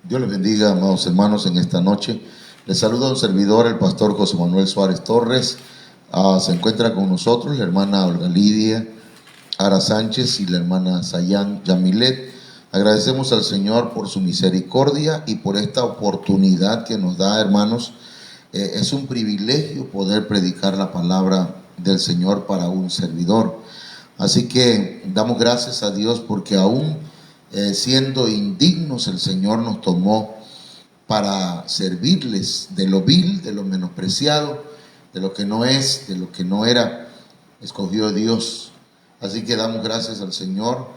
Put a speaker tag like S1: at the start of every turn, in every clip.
S1: Dios les bendiga, amados hermanos, en esta noche. Les saluda un servidor, el pastor José Manuel Suárez Torres. Se encuentra con nosotros la hermana Olga Lidia Ara Sánchez y la hermana Sayán Yamilet. Agradecemos al Señor por su misericordia y por esta oportunidad que nos da, hermanos. Es un privilegio poder predicar la palabra del Señor para un servidor. Así que damos gracias a Dios porque aún siendo indignos, el Señor nos tomó para servirles de lo vil, de lo menospreciado, de lo que no es, de lo que no era, escogió Dios. Así que damos gracias al Señor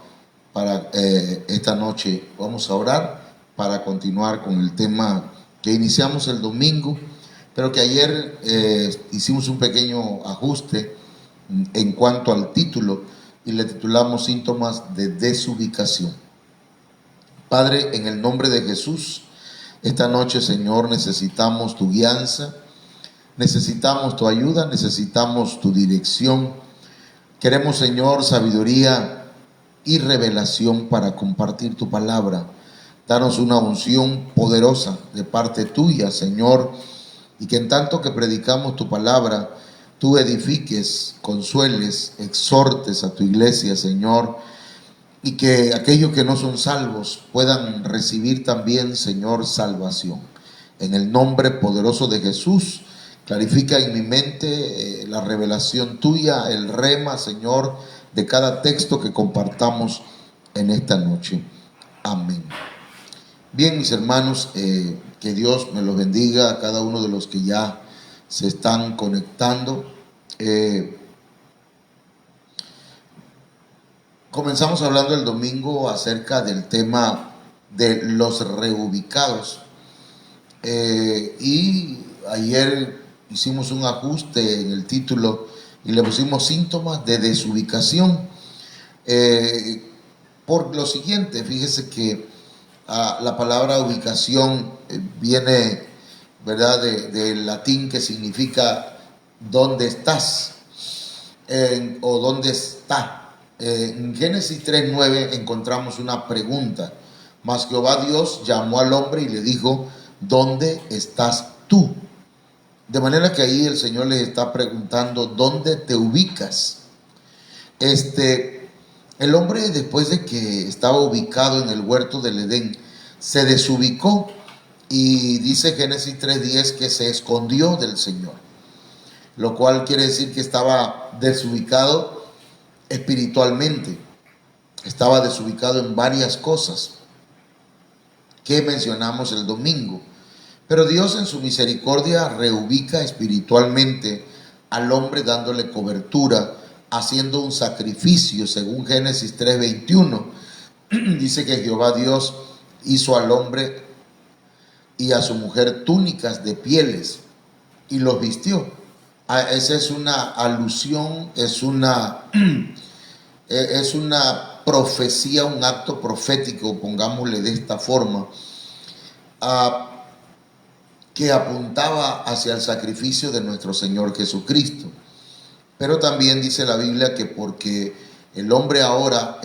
S1: para esta noche. Vamos a orar para continuar con el tema que iniciamos el domingo, pero que ayer hicimos un pequeño ajuste en cuanto al título y le titulamos Síntomas de desubicación. Padre, en el nombre de Jesús, esta noche, Señor, necesitamos tu guianza, necesitamos tu ayuda, necesitamos tu dirección. Queremos, Señor, sabiduría y revelación para compartir tu palabra. Danos una unción poderosa de parte tuya, Señor, y que en tanto que predicamos tu palabra, tú edifiques, consueles, exhortes a tu iglesia, Señor, y que aquellos que no son salvos puedan recibir también, Señor, salvación. En el nombre poderoso de Jesús, clarifica en mi mente la revelación tuya, el rema, Señor, de cada texto que compartamos en esta noche. Amén. Bien, mis hermanos, que Dios me los bendiga a cada uno de los que ya se están conectando. Comenzamos hablando el domingo acerca del tema de los reubicados. Y ayer hicimos un ajuste en el título y le pusimos síntomas de desubicación. Por lo siguiente, fíjese que la palabra ubicación viene, ¿verdad?, del latín, que significa dónde estás o dónde está. En Génesis 3:9 encontramos una pregunta. Mas Jehová Dios llamó al hombre y le dijo: ¿dónde estás tú? De manera que ahí el Señor les está preguntando: ¿dónde te ubicas? El hombre, después de que estaba ubicado en el huerto del Edén, se desubicó, y dice Génesis 3:10 que se escondió del Señor, lo cual quiere decir que estaba desubicado espiritualmente, estaba desubicado en varias cosas que mencionamos el domingo. Pero Dios, en su misericordia, reubica espiritualmente al hombre, dándole cobertura, haciendo un sacrificio. Según Génesis 3:21, dice que Jehová Dios hizo al hombre y a su mujer túnicas de pieles y los vistió. Esa es una alusión, es una profecía, un acto profético, pongámosle de esta forma, que apuntaba hacia el sacrificio de nuestro Señor Jesucristo. Pero también dice la Biblia que porque el hombre ahora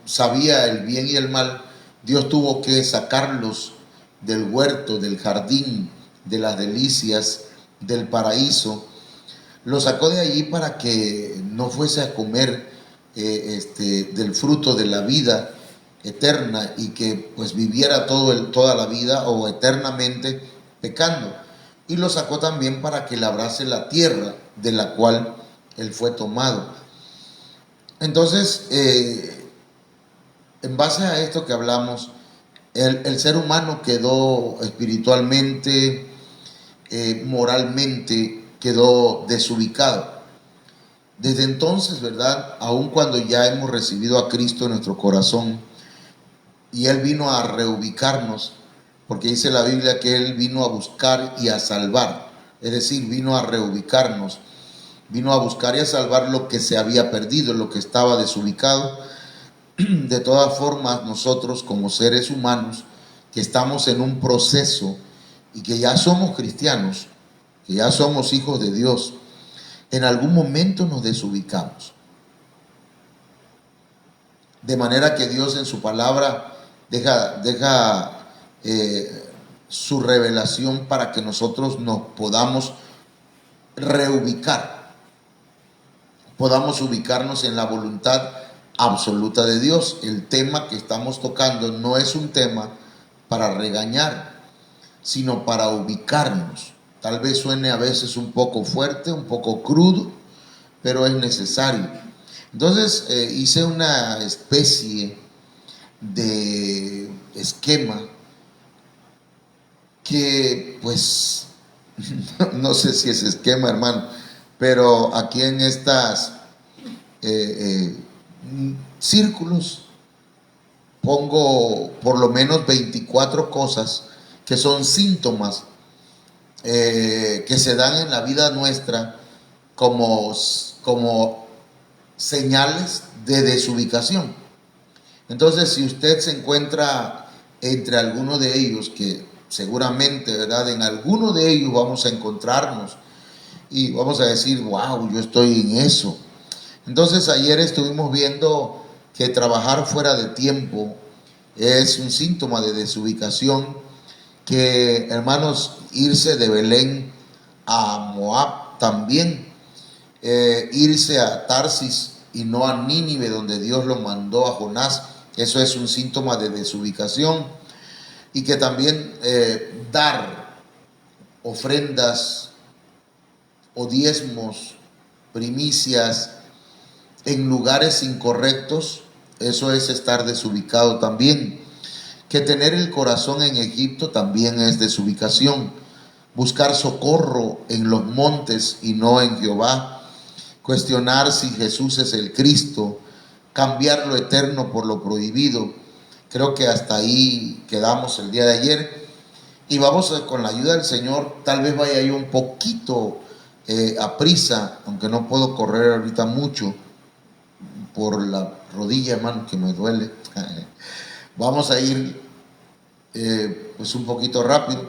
S1: sabía el bien y el mal, Dios tuvo que sacarlos del huerto, del jardín, de las delicias, del paraíso. Lo sacó de allí para que no fuese a comer del fruto de la vida eterna, y que pues viviera toda la vida o eternamente pecando. Y lo sacó también para que labrase la tierra de la cual él fue tomado. Entonces, en base a esto que hablamos, el ser humano quedó espiritualmente, moralmente, quedó desubicado. Desde entonces, ¿verdad?, aun cuando ya hemos recibido a Cristo en nuestro corazón y Él vino a reubicarnos, porque dice la Biblia que Él vino a buscar y a salvar, es decir, vino a reubicarnos, vino a buscar y a salvar lo que se había perdido, lo que estaba desubicado. De todas formas, nosotros como seres humanos que estamos en un proceso y que ya somos cristianos, que ya somos hijos de Dios, en algún momento nos desubicamos. De manera que Dios en su palabra deja su revelación para que nosotros nos podamos reubicar, podamos ubicarnos en la voluntad absoluta de Dios. El tema que estamos tocando no es un tema para regañar, sino para ubicarnos. Tal vez suene a veces un poco fuerte, un poco crudo, pero es necesario. Entonces hice una especie de esquema que pues no sé si es esquema, hermano, pero aquí en estas círculos pongo por lo menos 24 cosas que son síntomas que se dan en la vida nuestra como señales de desubicación. Entonces, si usted se encuentra entre alguno de ellos, que seguramente, ¿verdad? En alguno de ellos vamos a encontrarnos y vamos a decir, wow, yo estoy en eso. Entonces, ayer estuvimos viendo que trabajar fuera de tiempo es un síntoma de desubicación, que, hermanos, irse de Belén a Moab también, irse a Tarsis y no a Nínive, donde Dios lo mandó a Jonás, eso es un síntoma de desubicación. Y que también dar ofrendas o diezmos, primicias en lugares incorrectos, eso es estar desubicado también. Que tener el corazón en Egipto también es desubicación. Buscar socorro en los montes y no en Jehová. Cuestionar si Jesús es el Cristo. Cambiar lo eterno por lo prohibido. Creo que hasta ahí quedamos el día de ayer. Y vamos con la ayuda del Señor, tal vez vaya yo un poquito a prisa, aunque no puedo correr ahorita mucho por la rodilla, hermano, que me duele. Vamos a ir pues un poquito rápido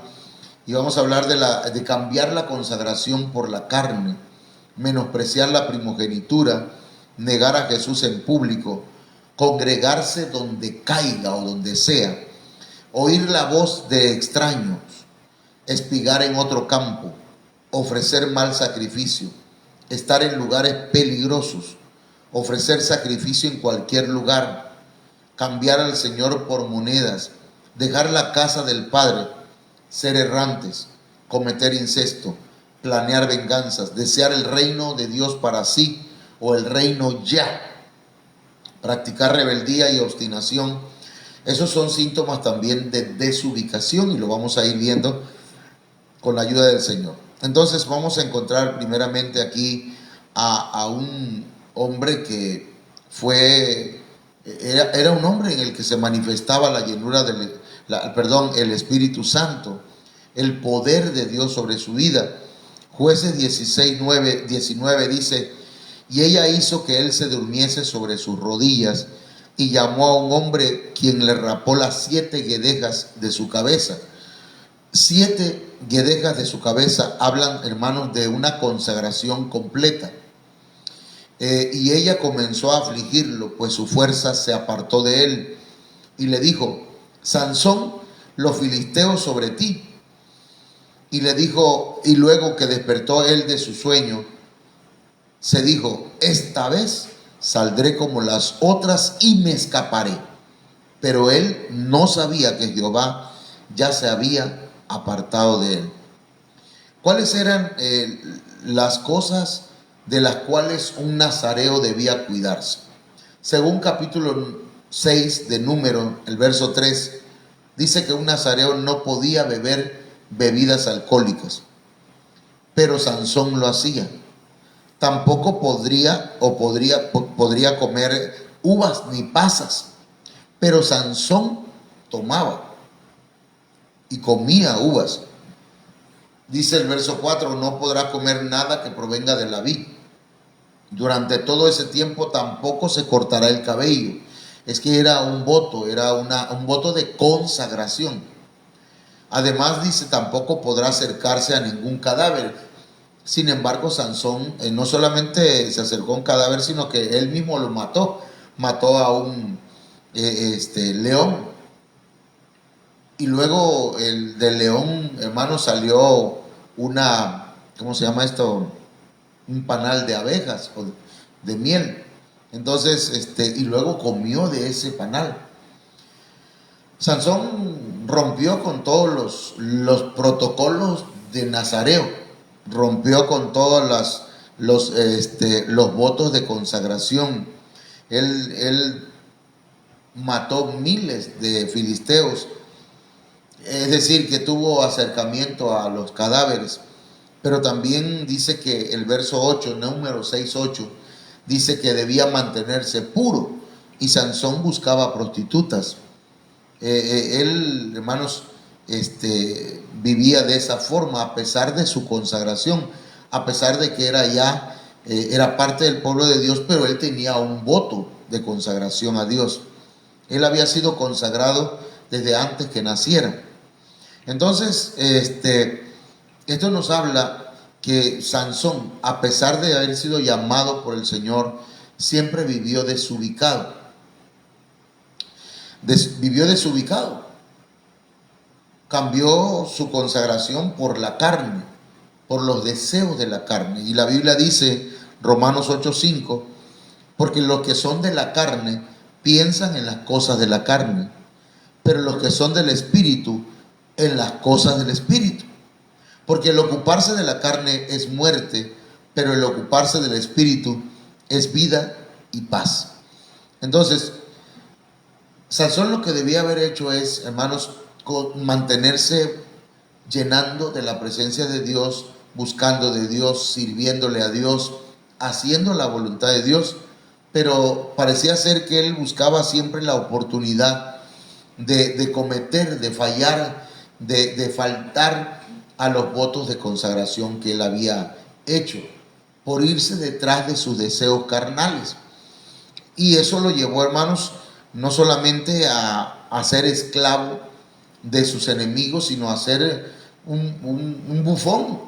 S1: y vamos a hablar de cambiar la consagración por la carne, menospreciar la primogenitura, negar a Jesús en público, congregarse donde caiga o donde sea, oír la voz de extraños, espigar en otro campo, ofrecer mal sacrificio, estar en lugares peligrosos, ofrecer sacrificio en cualquier lugar, cambiar al Señor por monedas, dejar la casa del Padre, ser errantes, cometer incesto, planear venganzas, desear el reino de Dios para sí o el reino ya, practicar rebeldía y obstinación. Esos son síntomas también de desubicación y lo vamos a ir viendo con la ayuda del Señor. Entonces vamos a encontrar primeramente aquí a un hombre que era un hombre en el que se manifestaba la llenura el Espíritu Santo, el poder de Dios sobre su vida. Jueces 19 dice: y ella hizo que él se durmiese sobre sus rodillas y llamó a un hombre, quien le rapó las 7 guedejas de su cabeza. 7 guedejas de su cabeza hablan, hermanos, de una consagración completa. Y ella comenzó a afligirlo, pues su fuerza se apartó de él. Y le dijo: Sansón, los filisteos sobre ti. Y le dijo, y luego que despertó él de su sueño, se dijo: esta vez saldré como las otras y me escaparé. Pero él no sabía que Jehová ya se había apartado de él. ¿Cuáles eran las cosas de las cuales un nazareo debía cuidarse? Según capítulo 6 de Número, el verso 3, dice que un nazareo no podía beber bebidas alcohólicas, pero Sansón lo hacía. Tampoco podría comer uvas ni pasas, pero Sansón tomaba y comía uvas. Dice el verso 4: no podrá comer nada que provenga de la vid. Durante todo ese tiempo tampoco se cortará el cabello. Es que era un voto, un voto de consagración. Además dice, tampoco podrá acercarse a ningún cadáver. Sin embargo, Sansón no solamente se acercó a un cadáver, sino que él mismo lo mató. Mató a un león. Y luego del león, hermano, salió una, ¿cómo se llama esto? Un panal de abejas o de miel. Entonces, y luego comió de ese panal. Sansón rompió con todos los protocolos de Nazareo, rompió con todos los votos de consagración. Él mató miles de filisteos, es decir, que tuvo acercamiento a los cadáveres. Pero también dice que el verso 8, número 6:8, dice que debía mantenerse puro, y Sansón buscaba prostitutas. Él, hermanos, vivía de esa forma a pesar de su consagración, a pesar de que era parte del pueblo de Dios, pero él tenía un voto de consagración a Dios. Él había sido consagrado desde antes que naciera. Entonces, esto nos habla que Sansón, a pesar de haber sido llamado por el Señor, siempre vivió desubicado. Vivió desubicado. Cambió su consagración por la carne, por los deseos de la carne. Y la Biblia dice, Romanos 8:5, porque los que son de la carne piensan en las cosas de la carne, pero los que son del Espíritu en las cosas del Espíritu. Porque el ocuparse de la carne es muerte, pero el ocuparse del Espíritu es vida y paz. Entonces, Sansón lo que debía haber hecho es, hermanos, mantenerse llenando de la presencia de Dios, buscando de Dios, sirviéndole a Dios, haciendo la voluntad de Dios. Pero parecía ser que él buscaba siempre la oportunidad de cometer, de fallar, de faltar a los votos de consagración que él había hecho, por irse detrás de sus deseos carnales. Y eso lo llevó, hermanos, no solamente a ser esclavo de sus enemigos, sino a ser un bufón,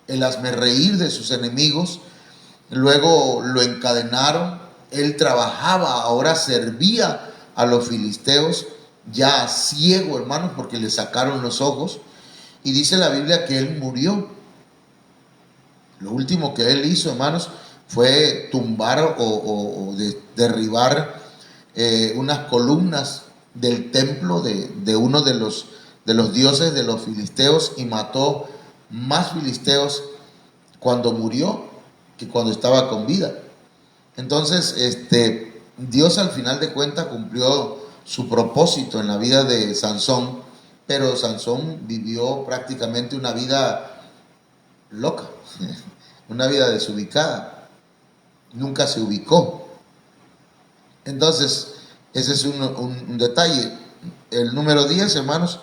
S1: el hazmerreír de sus enemigos. Luego lo encadenaron, él trabajaba, ahora servía a los filisteos, ya ciego, hermanos, porque le sacaron los ojos. Y dice la Biblia que él murió. Lo último que él hizo, hermanos, fue tumbar o derribar unas columnas del templo de uno de los dioses de los filisteos, y mató más filisteos cuando murió que cuando estaba con vida. Entonces, Dios al final de cuentas cumplió su propósito en la vida de Sansón, pero Sansón vivió prácticamente una vida loca, una vida desubicada, nunca se ubicó. Entonces, ese es un detalle. El número 10, hermanos,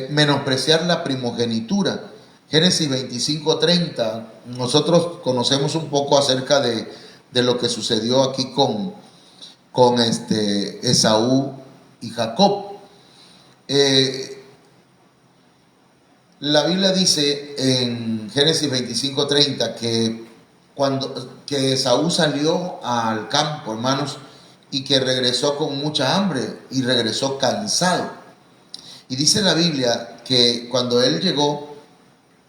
S1: menospreciar la primogenitura. Génesis 25:30, nosotros conocemos un poco acerca de lo que sucedió aquí con Esaú y Jacob. La Biblia dice en Génesis 25:30 que Esaú salió al campo, hermanos, y que regresó con mucha hambre y regresó cansado. Y dice la Biblia que cuando él llegó,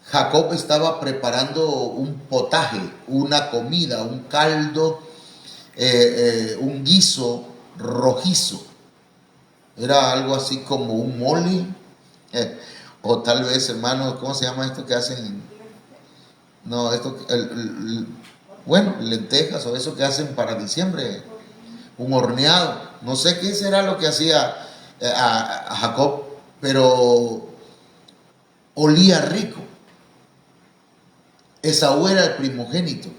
S1: Jacob estaba preparando un potaje, una comida, un caldo, un guiso rojizo. Era algo así como un mole, o tal vez, hermano, ¿cómo se llama esto que hacen? No, esto, bueno, lentejas o eso que hacen para diciembre, un horneado. No sé qué será lo que hacía a Jacob, pero olía rico. Esaú era el primogénito,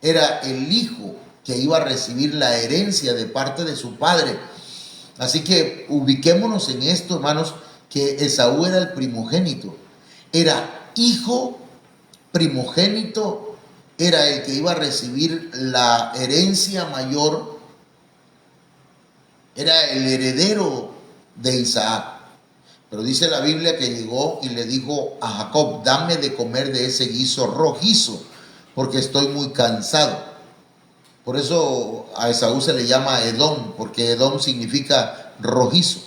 S1: era el hijo que iba a recibir la herencia de parte de su padre. Así que ubiquémonos en esto, hermanos, que Esaú era el primogénito, era hijo primogénito, era el que iba a recibir la herencia mayor, era el heredero de Isaac. Pero dice la Biblia que llegó y le dijo a Jacob: dame de comer de ese guiso rojizo, porque estoy muy cansado. Por eso a Esaú se le llama Edom, porque Edom significa rojizo.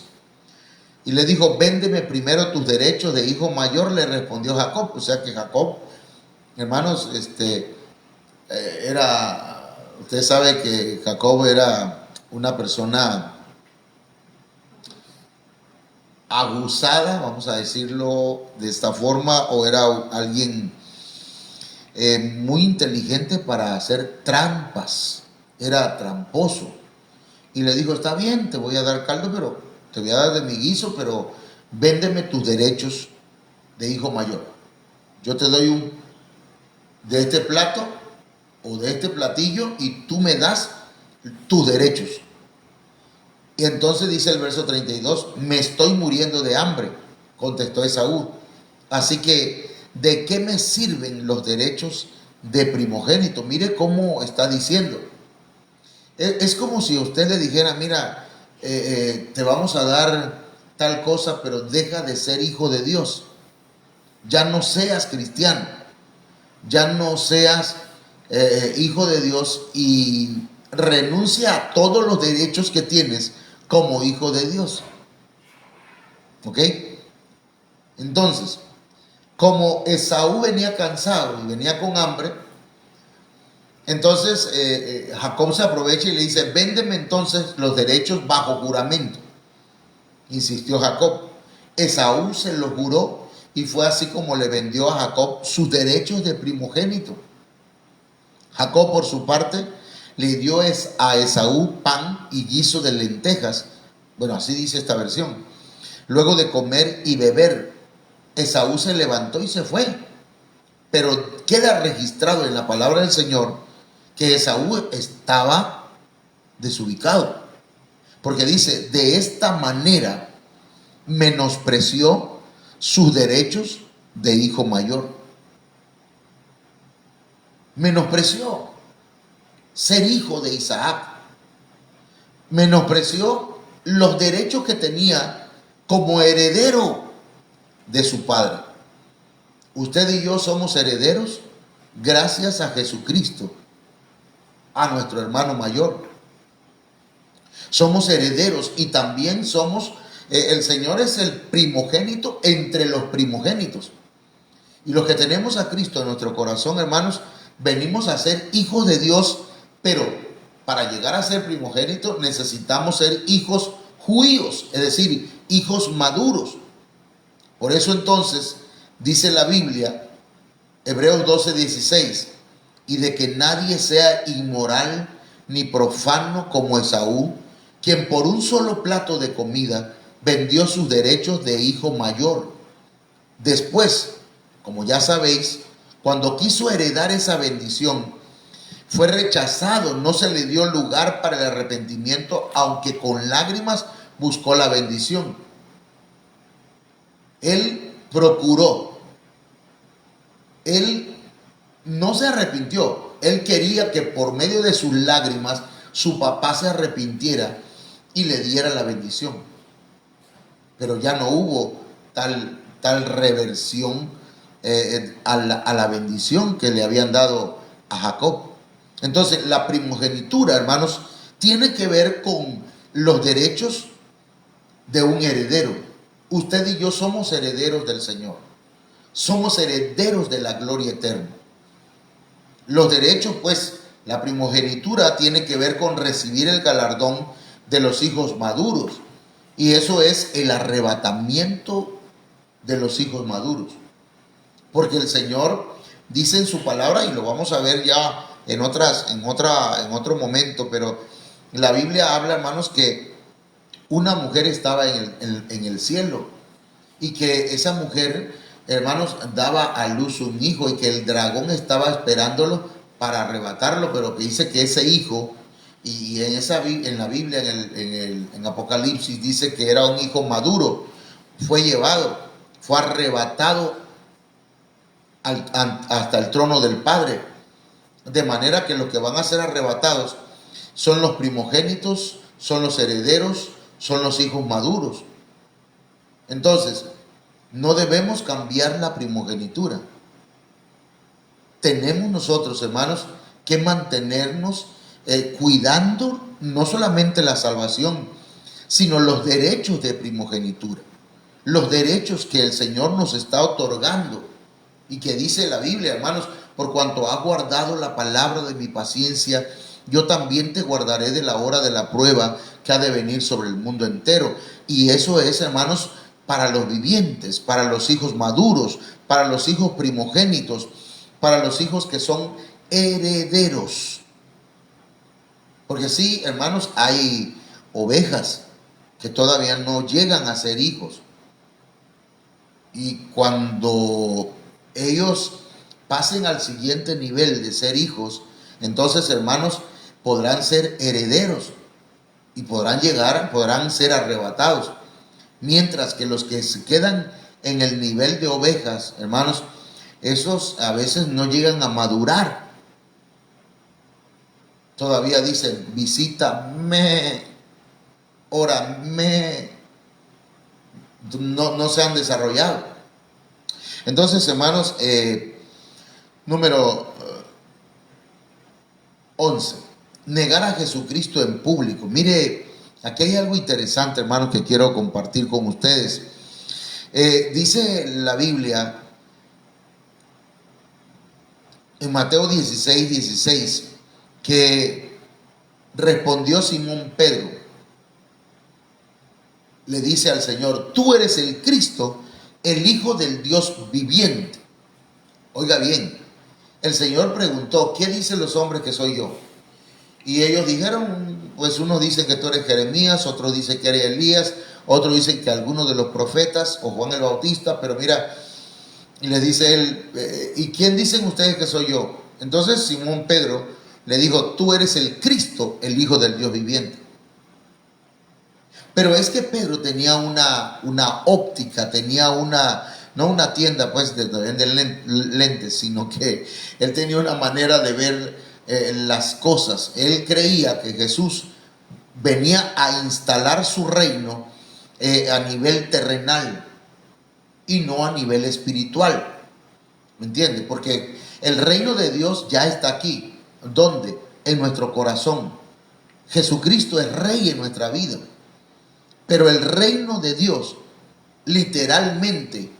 S1: Y le dijo, véndeme primero tus derechos de hijo mayor, le respondió Jacob. O sea que Jacob, hermanos, usted sabe que Jacob era una persona abusada, vamos a decirlo de esta forma, o era alguien muy inteligente para hacer trampas, era tramposo. Y le dijo, está bien, te voy a dar caldo, pero te voy a dar de mi guiso, pero véndeme tus derechos de hijo mayor. Yo te doy de este plato o de este platillo y tú me das tus derechos. Y entonces dice el verso 32, me estoy muriendo de hambre, contestó Esaú. Así que, ¿de qué me sirven los derechos de primogénito? Mire cómo está diciendo. Es como si usted le dijera, mira, te vamos a dar tal cosa, pero deja de ser hijo de Dios. Ya no seas cristiano, ya no seas hijo de Dios y renuncia a todos los derechos que tienes como hijo de Dios. ¿Ok? Entonces, como Esaú venía cansado y venía con hambre, entonces Jacob se aprovecha y le dice, véndeme entonces los derechos bajo juramento. Insistió Jacob. Esaú se lo juró y fue así como le vendió a Jacob sus derechos de primogénito. Jacob, por su parte, le dio a Esaú pan y guiso de lentejas. Bueno, así dice esta versión. Luego de comer y beber, Esaú se levantó y se fue. Pero queda registrado en la palabra del Señor que Esaú estaba desubicado. Porque dice, de esta manera menospreció sus derechos de hijo mayor. Menospreció ser hijo de Isaac. Menospreció los derechos que tenía como heredero de su padre. Usted y yo somos herederos gracias a Jesucristo, a nuestro hermano mayor. Somos herederos y también somos, el Señor es el primogénito entre los primogénitos. Y los que tenemos a Cristo en nuestro corazón, hermanos, venimos a ser hijos de Dios, pero para llegar a ser primogénito necesitamos ser hijos judíos, es decir, hijos maduros. Por eso entonces dice la Biblia, Hebreos 12:16, y de que nadie sea inmoral ni profano como Esaú, quien por un solo plato de comida vendió sus derechos de hijo mayor. Después, como ya sabéis, cuando quiso heredar esa bendición, fue rechazado, no se le dio lugar para el arrepentimiento, aunque con lágrimas buscó la bendición. Él procuró, él no se arrepintió, él quería que por medio de sus lágrimas su papá se arrepintiera y le diera la bendición. Pero ya no hubo tal reversión a la bendición que le habían dado a Jacob. Entonces, la primogenitura, hermanos, tiene que ver con los derechos de un heredero. Usted y yo somos herederos del Señor. Somos herederos de la gloria eterna. Los derechos, pues, la primogenitura tiene que ver con recibir el galardón de los hijos maduros. Y eso es el arrebatamiento de los hijos maduros. Porque el Señor dice en su palabra, y lo vamos a ver ya en otro momento, pero la Biblia habla, hermanos, que una mujer estaba en el cielo y que esa mujer, hermanos, daba a luz un hijo y que el dragón estaba esperándolo para arrebatarlo, pero que dice que ese hijo, y en la Biblia, en Apocalipsis, dice que era un hijo maduro, fue llevado, fue arrebatado hasta el trono del Padre. De manera que los que van a ser arrebatados son los primogénitos, son los herederos, son los hijos maduros. Entonces, no debemos cambiar la primogenitura. Tenemos nosotros, hermanos, que mantenernos cuidando no solamente la salvación, sino los derechos de primogenitura, los derechos que el Señor nos está otorgando y que dice la Biblia, hermanos, por cuanto has guardado la palabra de mi paciencia, yo también te guardaré de la hora de la prueba que ha de venir sobre el mundo entero. Y eso es, hermanos, para los vivientes, para los hijos maduros, para los hijos primogénitos, para los hijos que son herederos. Porque sí, hermanos, hay ovejas que todavía no llegan a ser hijos. Y cuando ellos pasen al siguiente nivel de ser hijos, entonces, hermanos, podrán ser herederos y podrán ser arrebatados. Mientras que los que se quedan en el nivel de ovejas, hermanos, esos a veces no llegan a madurar. Todavía dicen, visítame, órame, no se han desarrollado. Entonces, hermanos, número 11, negar a Jesucristo en público. Mire, aquí hay algo interesante, hermanos, que quiero compartir con ustedes. Dice la Biblia en Mateo 16:16 que respondió Simón Pedro, le dice al Señor, tú eres el Cristo, el Hijo del Dios viviente. Oiga bien, el Señor preguntó, ¿qué dicen los hombres que soy yo? Y ellos dijeron, pues unos dicen que tú eres Jeremías, otros dicen que eres Elías, otros dicen que alguno de los profetas o Juan el Bautista, pero mira, y le dice él, ¿y quién dicen ustedes que soy yo? Entonces Simón Pedro le dijo, tú eres el Cristo, el Hijo del Dios viviente. Pero es que Pedro tenía una óptica, tenía no una tienda pues de vender lentes, sino que él tenía una manera de ver las cosas. Él creía que Jesús venía a instalar su reino a nivel terrenal y no a nivel espiritual. ¿Me entiende? Porque el reino de Dios ya está aquí. ¿Dónde? En nuestro corazón. Jesucristo es rey en nuestra vida. Pero el reino de Dios, literalmente,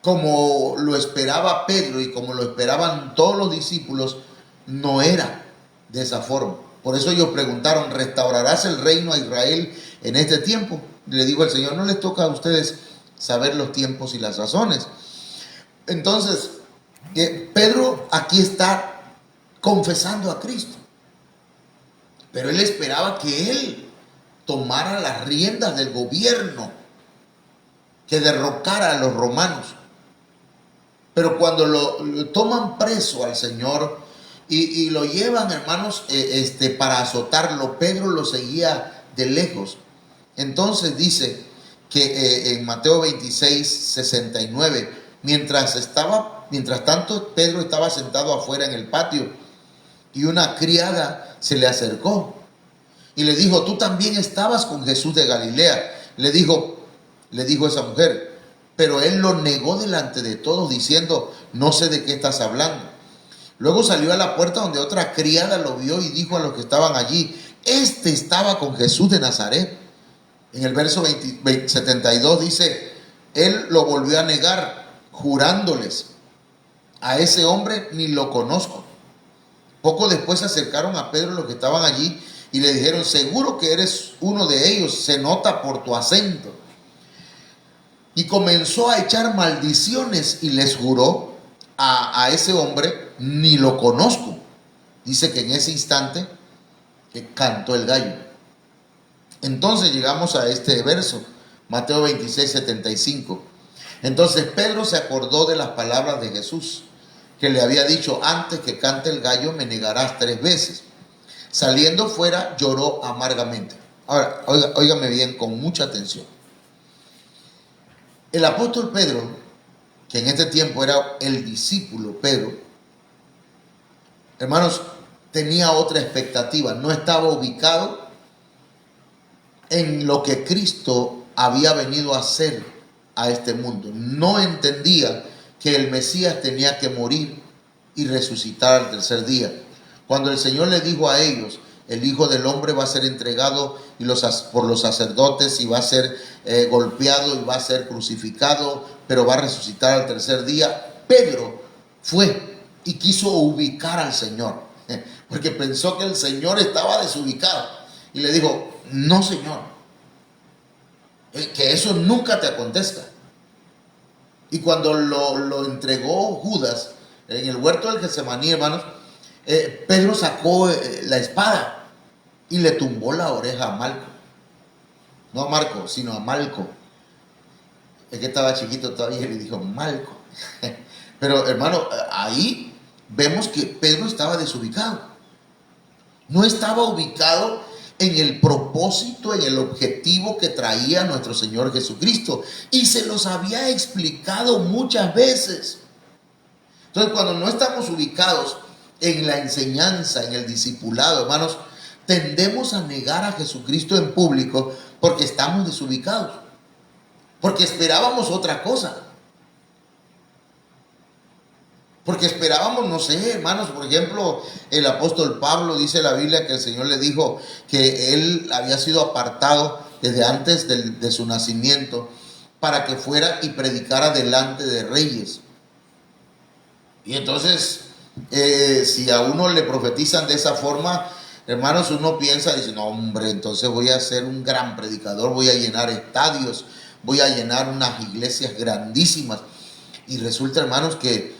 S1: como lo esperaba Pedro y como lo esperaban todos los discípulos, no era de esa forma. Por eso ellos preguntaron, ¿restaurarás el reino a Israel en este tiempo? Le dijo el Señor, no les toca a ustedes saber los tiempos y las razones. Entonces, Pedro aquí está confesando a Cristo. Pero él esperaba que él tomara las riendas del gobierno, que derrocara a los romanos. Pero cuando lo toman preso al Señor y lo llevan, hermanos, para azotarlo, Pedro lo seguía de lejos. Entonces dice que en Mateo 26:69, mientras tanto Pedro estaba sentado afuera en el patio y una criada se le acercó y le dijo, tú también estabas con Jesús de Galilea. Le dijo esa mujer, pero él lo negó delante de todos diciendo, no sé de qué estás hablando. Luego salió a la puerta donde otra criada lo vio y dijo a los que estaban allí, este estaba con Jesús de Nazaret. En el verso 72 dice, él lo volvió a negar, jurándoles, a ese hombre ni lo conozco. Poco después se acercaron a Pedro los que estaban allí y le dijeron, seguro que eres uno de ellos, se nota por tu acento. Y comenzó a echar maldiciones y les juró a ese hombre, ni lo conozco. Dice que en ese instante que cantó el gallo. Entonces llegamos a este verso, Mateo 26:75. Entonces Pedro se acordó de las palabras de Jesús, que le había dicho, antes que cante el gallo me negarás 3 veces. Saliendo fuera lloró amargamente. Ahora, óigame bien, con mucha atención. El apóstol Pedro, que en este tiempo era el discípulo Pedro, hermanos, tenía otra expectativa. No estaba ubicado en lo que Cristo había venido a hacer a este mundo. No entendía que el Mesías tenía que morir y resucitar al tercer día. Cuando el Señor le dijo a ellos, el Hijo del Hombre va a ser entregado por los sacerdotes y va a ser golpeado y va a ser crucificado, pero va a resucitar al tercer día, Pedro fue y quiso ubicar al Señor, porque pensó que el Señor estaba desubicado. Y le dijo, no, Señor, que eso nunca te acontezca. Y cuando lo entregó Judas en el huerto del Getsemaní, hermanos, Pedro sacó la espada y le tumbó la oreja a Malco. No a Marco, sino a Malco. Es que estaba chiquito todavía y le dijo Malco. Pero hermano, ahí vemos que Pedro estaba desubicado. No estaba ubicado en el propósito, en el objetivo que traía nuestro Señor Jesucristo. Y se los había explicado muchas veces. Entonces, cuando no estamos ubicados en la enseñanza, en el discipulado, hermanos, tendemos a negar a Jesucristo en público porque estamos desubicados, porque esperábamos otra cosa, porque esperábamos, no sé, hermanos, por ejemplo, el apóstol Pablo, dice la Biblia que el Señor le dijo que él había sido apartado desde antes de su nacimiento para que fuera y predicara delante de reyes. Y entonces, si a uno le profetizan de esa forma, hermanos, uno piensa, dice, no, hombre, entonces voy a ser un gran predicador, voy a llenar estadios, voy a llenar unas iglesias grandísimas. Y resulta, hermanos, que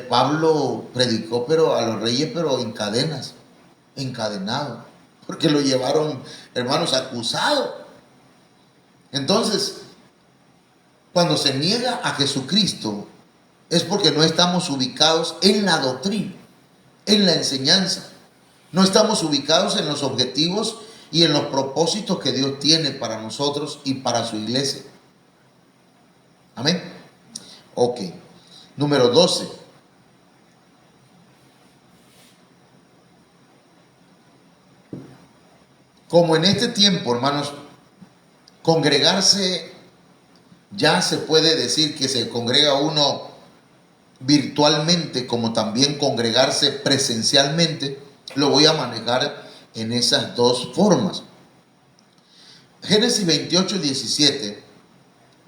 S1: Pablo predicó pero a los reyes, pero en cadenas, encadenado, porque lo llevaron, hermanos, acusado. Entonces, cuando se niega a Jesucristo, es porque no estamos ubicados en la doctrina, en la enseñanza. No estamos ubicados en los objetivos y en los propósitos que Dios tiene para nosotros y para su iglesia. Amén. Ok. Número 12. Como en este tiempo, hermanos, congregarse, ya se puede decir que se congrega uno virtualmente, como también congregarse presencialmente. Lo voy a manejar en esas dos formas. Génesis 28, 17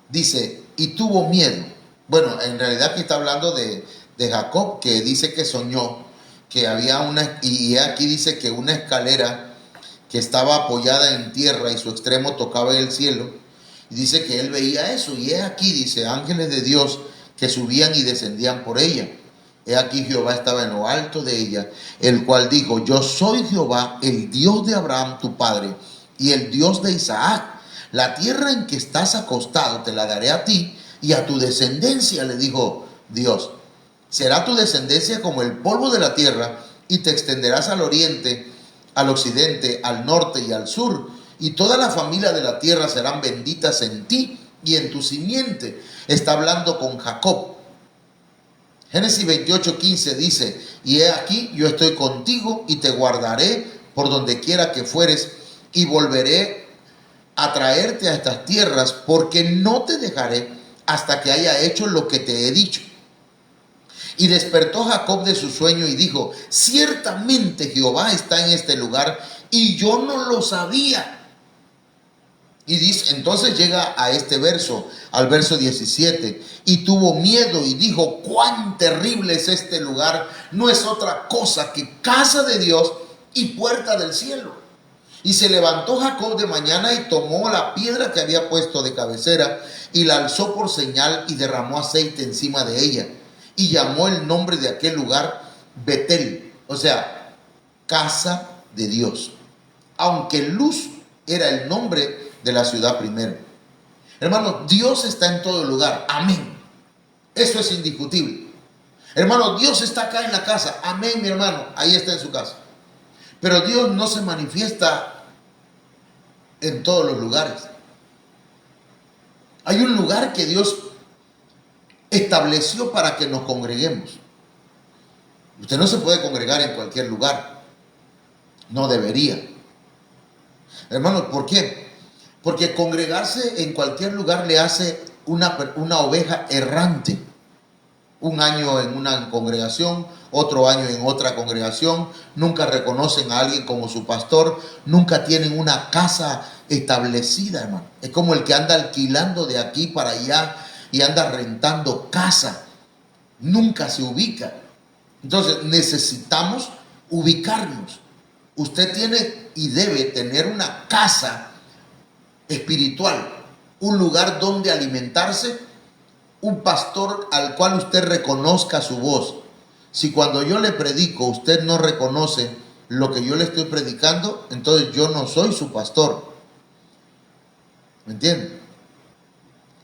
S1: dice, y tuvo miedo. Bueno, en realidad aquí está hablando de Jacob, que dice que soñó que había y aquí dice que una escalera que estaba apoyada en tierra y su extremo tocaba el cielo. Y dice que él veía eso. Y aquí dice, ángeles de Dios que subían y descendían por ella. He aquí Jehová estaba en lo alto de ella, el cual dijo, yo soy Jehová, el Dios de Abraham tu padre, y el Dios de Isaac. La tierra en que estás acostado te la daré a ti y a tu descendencia, le dijo Dios. Será tu descendencia como el polvo de la tierra, y te extenderás al oriente, al occidente, al norte y al sur, y toda la familia de la tierra serán benditas en ti y en tu simiente. Está hablando con Jacob. Génesis 28, 15 dice, y he aquí yo estoy contigo y te guardaré por donde quiera que fueres, y volveré a traerte a estas tierras, porque no te dejaré hasta que haya hecho lo que te he dicho. Y despertó Jacob de su sueño y dijo, ciertamente Jehová está en este lugar y yo no lo sabía. Y dice, entonces llega a este verso, al verso 17, y tuvo miedo y dijo, cuán terrible es este lugar, no es otra cosa que casa de Dios y puerta del cielo. Y se levantó Jacob de mañana y tomó la piedra que había puesto de cabecera y la alzó por señal y derramó aceite encima de ella. Y llamó el nombre de aquel lugar Betel, o sea, casa de Dios. Aunque Luz era el nombre de la ciudad primero. Hermano, Dios está en todo lugar. Amén. Eso es indiscutible. Hermano, Dios está acá en la casa. Amén, mi hermano. Ahí está en su casa. Pero Dios no se manifiesta en todos los lugares. Hay un lugar que Dios estableció para que nos congreguemos. Usted no se puede congregar en cualquier lugar. No debería. Hermano, ¿por qué? Porque congregarse en cualquier lugar le hace una oveja errante. un año en una congregación, otro año en otra congregación, nunca reconocen a alguien como su pastor, nunca tienen una casa establecida, hermano. Es como el que anda alquilando de aquí para allá y anda rentando casa, nunca se ubica. Entonces necesitamos ubicarnos. Usted tiene y debe tener una casa espiritual, un lugar donde alimentarse, un pastor al cual usted reconozca su voz. Si cuando yo le predico usted no reconoce lo que yo le estoy predicando, entonces yo no soy su pastor. ¿Me entiende?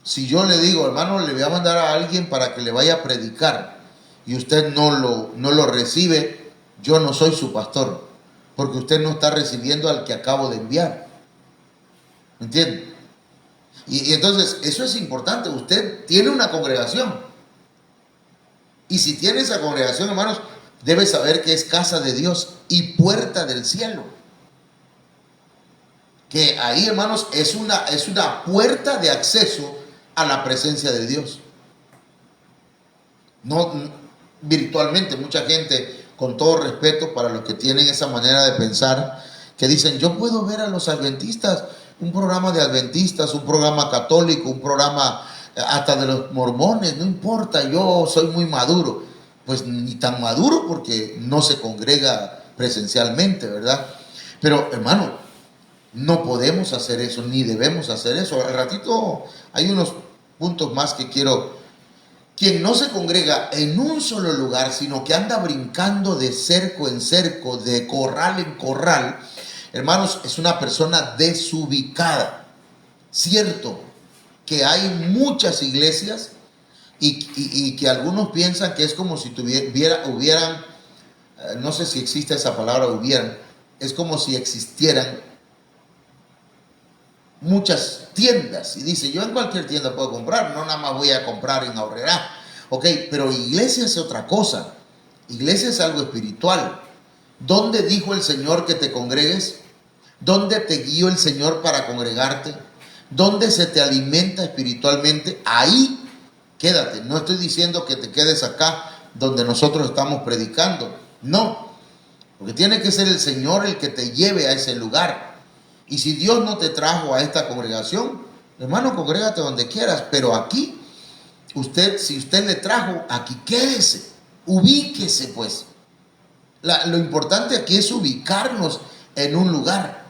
S1: Si yo le digo, hermano, le voy a mandar a alguien para que le vaya a predicar y usted no lo recibe, yo no soy su pastor, porque usted no está recibiendo al que acabo de enviar. ¿Me entiende? Y entonces eso es importante. Usted tiene una congregación, y si tiene esa congregación, hermanos, debe saber que es casa de Dios y puerta del cielo. Que ahí, hermanos, es una puerta de acceso a la presencia de Dios. No virtualmente, mucha gente, con todo respeto para los que tienen esa manera de pensar, que dicen, yo puedo ver a los adventistas, un programa de adventistas, un programa católico, un programa hasta de los mormones, no importa, yo soy muy maduro. Pues ni tan maduro, porque no se congrega presencialmente, ¿verdad? Pero, hermano, no podemos hacer eso, ni debemos hacer eso. Al ratito hay unos puntos más que quiero. Quien no se congrega en un solo lugar, sino que anda brincando de cerco en cerco, de corral en corral, hermanos, es una persona desubicada. Cierto que hay muchas iglesias y que algunos piensan que es como si hubieran, no sé si existe esa palabra, hubieran, es como si existieran muchas tiendas, y dice, yo en cualquier tienda puedo comprar, no nada más voy a comprar en Aurrerá. Ok, pero iglesia es otra cosa. Iglesia es algo espiritual. ¿Dónde dijo el Señor que te congregues? ¿Dónde te guió el Señor para congregarte? ¿Dónde se te alimenta espiritualmente? Ahí quédate. No estoy diciendo que te quedes acá donde nosotros estamos predicando, no, porque tiene que ser el Señor el que te lleve a ese lugar. Y si Dios no te trajo a esta congregación, hermano, congrégate donde quieras, pero aquí, si usted le trajo, aquí quédese, ubíquese pues. Lo importante aquí es ubicarnos en un lugar.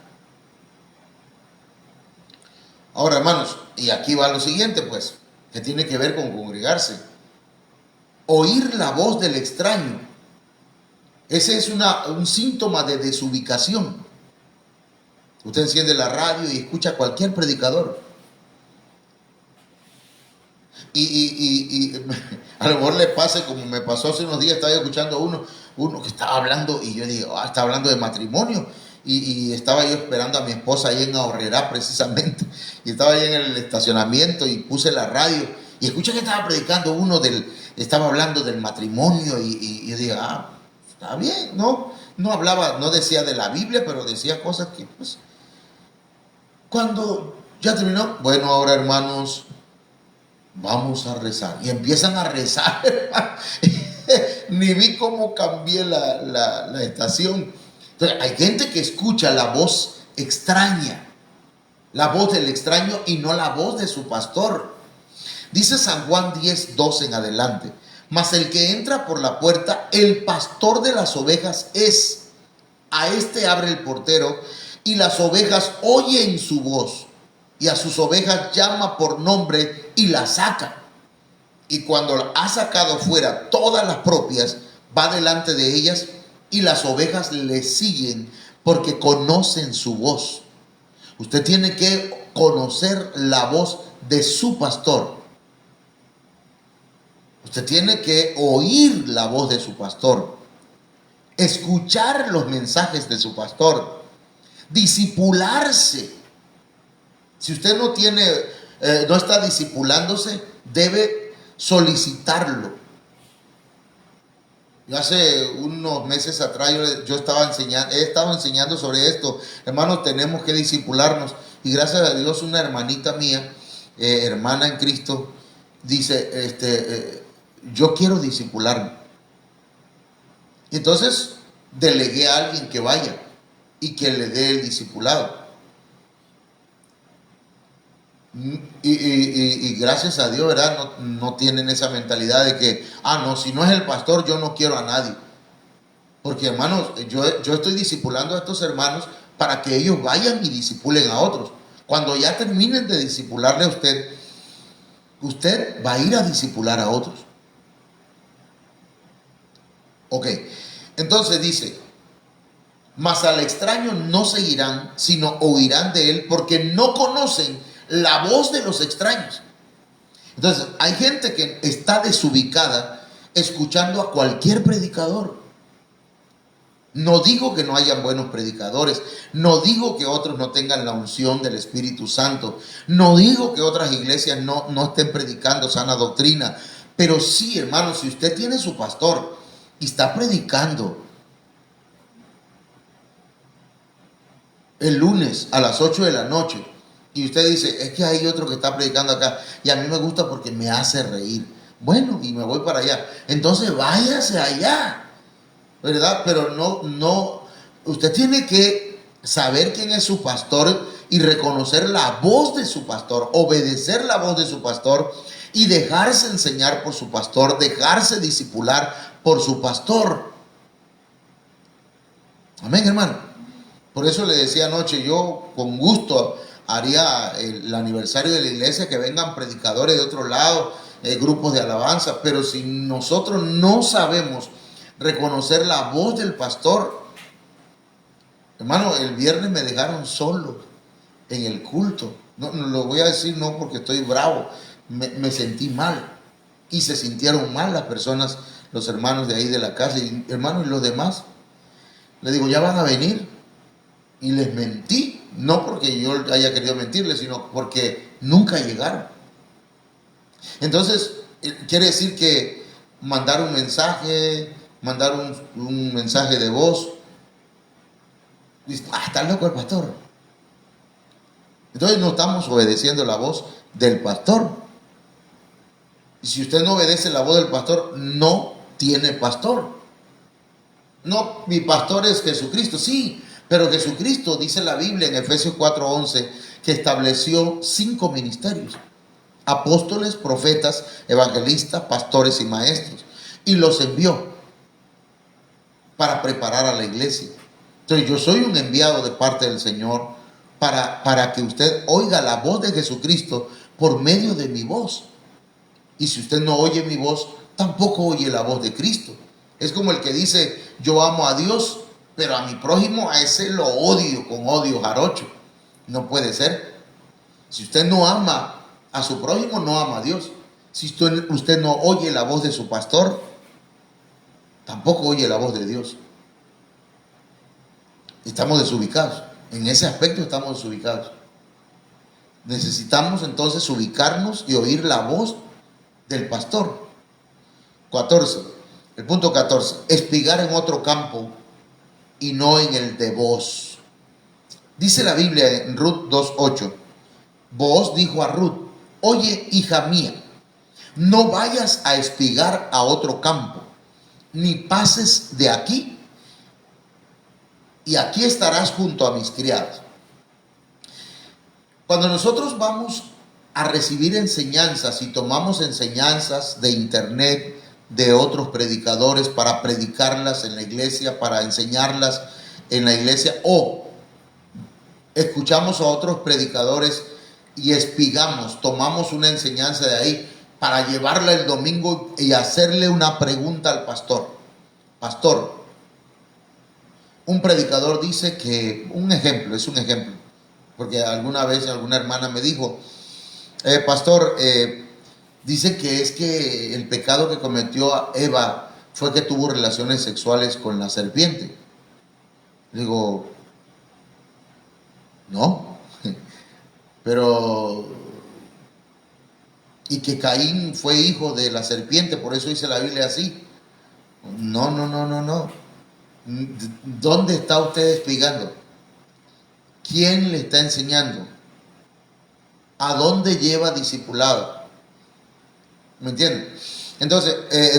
S1: Ahora, hermanos, y aquí va lo siguiente pues, que tiene que ver con congregarse. Oír la voz del extraño. Ese es un síntoma de desubicación. Usted enciende la radio y escucha a cualquier predicador. Y a lo mejor le pase como me pasó hace unos días. Estaba escuchando a uno que estaba hablando, y yo digo, está hablando de matrimonio. Y estaba yo esperando a mi esposa ahí en Aurrerá precisamente. Y estaba ahí en el estacionamiento y puse la radio. Y escuché que estaba predicando estaba hablando del matrimonio. Y yo dije, está bien, ¿no? No hablaba, no decía de la Biblia, pero decía cosas que pues... Cuando ya terminó, bueno, ahora hermanos, vamos a rezar. Y empiezan a rezar. Ni vi cómo cambié la estación. Entonces, hay gente que escucha la voz extraña, la voz del extraño y no la voz de su pastor. Dice San Juan 10:2 en adelante. Mas el que entra por la puerta, el pastor de las ovejas es. A este abre el portero, y las ovejas oyen su voz, y a sus ovejas llama por nombre y las saca. Y cuando ha sacado fuera todas las propias, va delante de ellas, y las ovejas le siguen porque conocen su voz. Usted tiene que conocer la voz de su pastor. Usted tiene que oír la voz de su pastor, escuchar los mensajes de su pastor, discipularse. Si usted no está discipulándose, debe solicitarlo. Yo hace unos meses atrás he estado enseñando sobre esto. Hermanos, tenemos que discipularnos. Y gracias a Dios, una hermanita mía, hermana en Cristo, dice, yo quiero discipularme. Y entonces delegué a alguien que vaya y que le dé el discipulado. Y gracias a Dios, ¿verdad? No tienen esa mentalidad de que, no, si no es el pastor, yo no quiero a nadie. Porque, hermanos, yo estoy discipulando a estos hermanos para que ellos vayan y discipulen a otros. Cuando ya terminen de discipularle a usted, usted va a ir a discipular a otros. Ok, entonces dice, mas al extraño no seguirán, sino oirán de él, porque no conocen la voz de los extraños. Entonces, hay gente que está desubicada escuchando a cualquier predicador. No digo que no hayan buenos predicadores, no digo que otros no tengan la unción del Espíritu Santo, no digo que otras iglesias no estén predicando sana doctrina, pero sí, hermano, si usted tiene su pastor y está predicando el lunes a las 8 de la noche y usted dice, es que hay otro que está predicando acá y a mí me gusta porque me hace reír, bueno, y me voy para allá, entonces váyase allá, ¿verdad? Pero no, usted tiene que saber quién es su pastor y reconocer la voz de su pastor, obedecer la voz de su pastor y dejarse enseñar por su pastor, dejarse discipular por su pastor. Amén, hermano. Por eso le decía anoche, yo con gusto haría el aniversario de la iglesia, que vengan predicadores de otro lado, grupos de alabanza, pero si nosotros no sabemos reconocer la voz del pastor, hermano, el viernes me dejaron solo en el culto. No lo voy a decir no porque estoy bravo, me sentí mal y se sintieron mal las personas, los hermanos de ahí de la casa, y hermanos, y los demás, les digo, ya van a venir, y les mentí, no porque yo haya querido mentirles, sino porque nunca llegaron. Entonces, quiere decir que mandar un mensaje, mandar un mensaje de voz, dice, está loco el pastor. Entonces no estamos obedeciendo la voz del pastor. Y si usted no obedece la voz del pastor, no tiene pastor. No, mi pastor es Jesucristo, sí, pero Jesucristo, dice la Biblia en Efesios 4:11, que estableció 5 ministerios: apóstoles, profetas, evangelistas, pastores y maestros, y los envió para preparar a la iglesia. Entonces yo soy un enviado de parte del Señor para que usted oiga la voz de Jesucristo por medio de mi voz. Y si usted no oye mi voz, tampoco oye la voz de Cristo. Es como el que dice, yo amo a Dios, pero a mi prójimo, a ese lo odio con odio jarocho. No puede ser. Si usted no ama a su prójimo, no ama a Dios. Si usted no oye la voz de su pastor, tampoco oye la voz de Dios. Estamos desubicados. En ese aspecto estamos desubicados. Necesitamos entonces ubicarnos y oír la voz del pastor. 14. El punto 14. Espigar en otro campo y no en el de vos. Dice la Biblia en Ruth 2:8. Vos dijo a Ruth, oye, hija mía, no vayas a espigar a otro campo, ni pases de aquí, y aquí estarás junto a mis criados. Cuando nosotros vamos a recibir enseñanzas y tomamos enseñanzas de internet, de otros predicadores, para predicarlas en la iglesia, para enseñarlas en la iglesia, o escuchamos a otros predicadores y espigamos, tomamos una enseñanza de ahí para llevarla el domingo y hacerle una pregunta al pastor. Pastor, un predicador dice que, un ejemplo, es un ejemplo, porque alguna vez alguna hermana me dijo, pastor, dice que es que el pecado que cometió Eva fue que tuvo relaciones sexuales con la serpiente. Digo, no, pero, y que Caín fue hijo de la serpiente, por eso dice la Biblia así. No. ¿Dónde está usted espigando? ¿Quién le está enseñando? ¿A dónde lleva discipulado? ¿Me entienden? Entonces,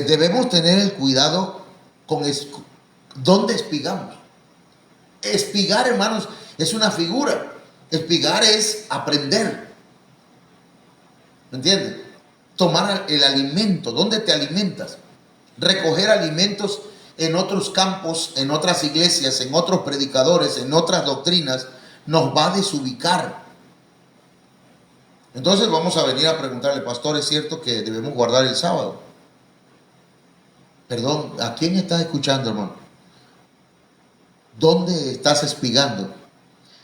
S1: debemos tener el cuidado con dónde espigamos. Espigar, hermanos, es una figura. Espigar es aprender. ¿Me entiendes? Tomar el alimento. ¿Dónde te alimentas? Recoger alimentos en otros campos, en otras iglesias, en otros predicadores, en otras doctrinas, nos va a desubicar. Entonces vamos a venir a preguntarle, pastor, ¿es cierto que debemos guardar el sábado? Perdón, ¿a quién estás escuchando, hermano? ¿Dónde estás espigando?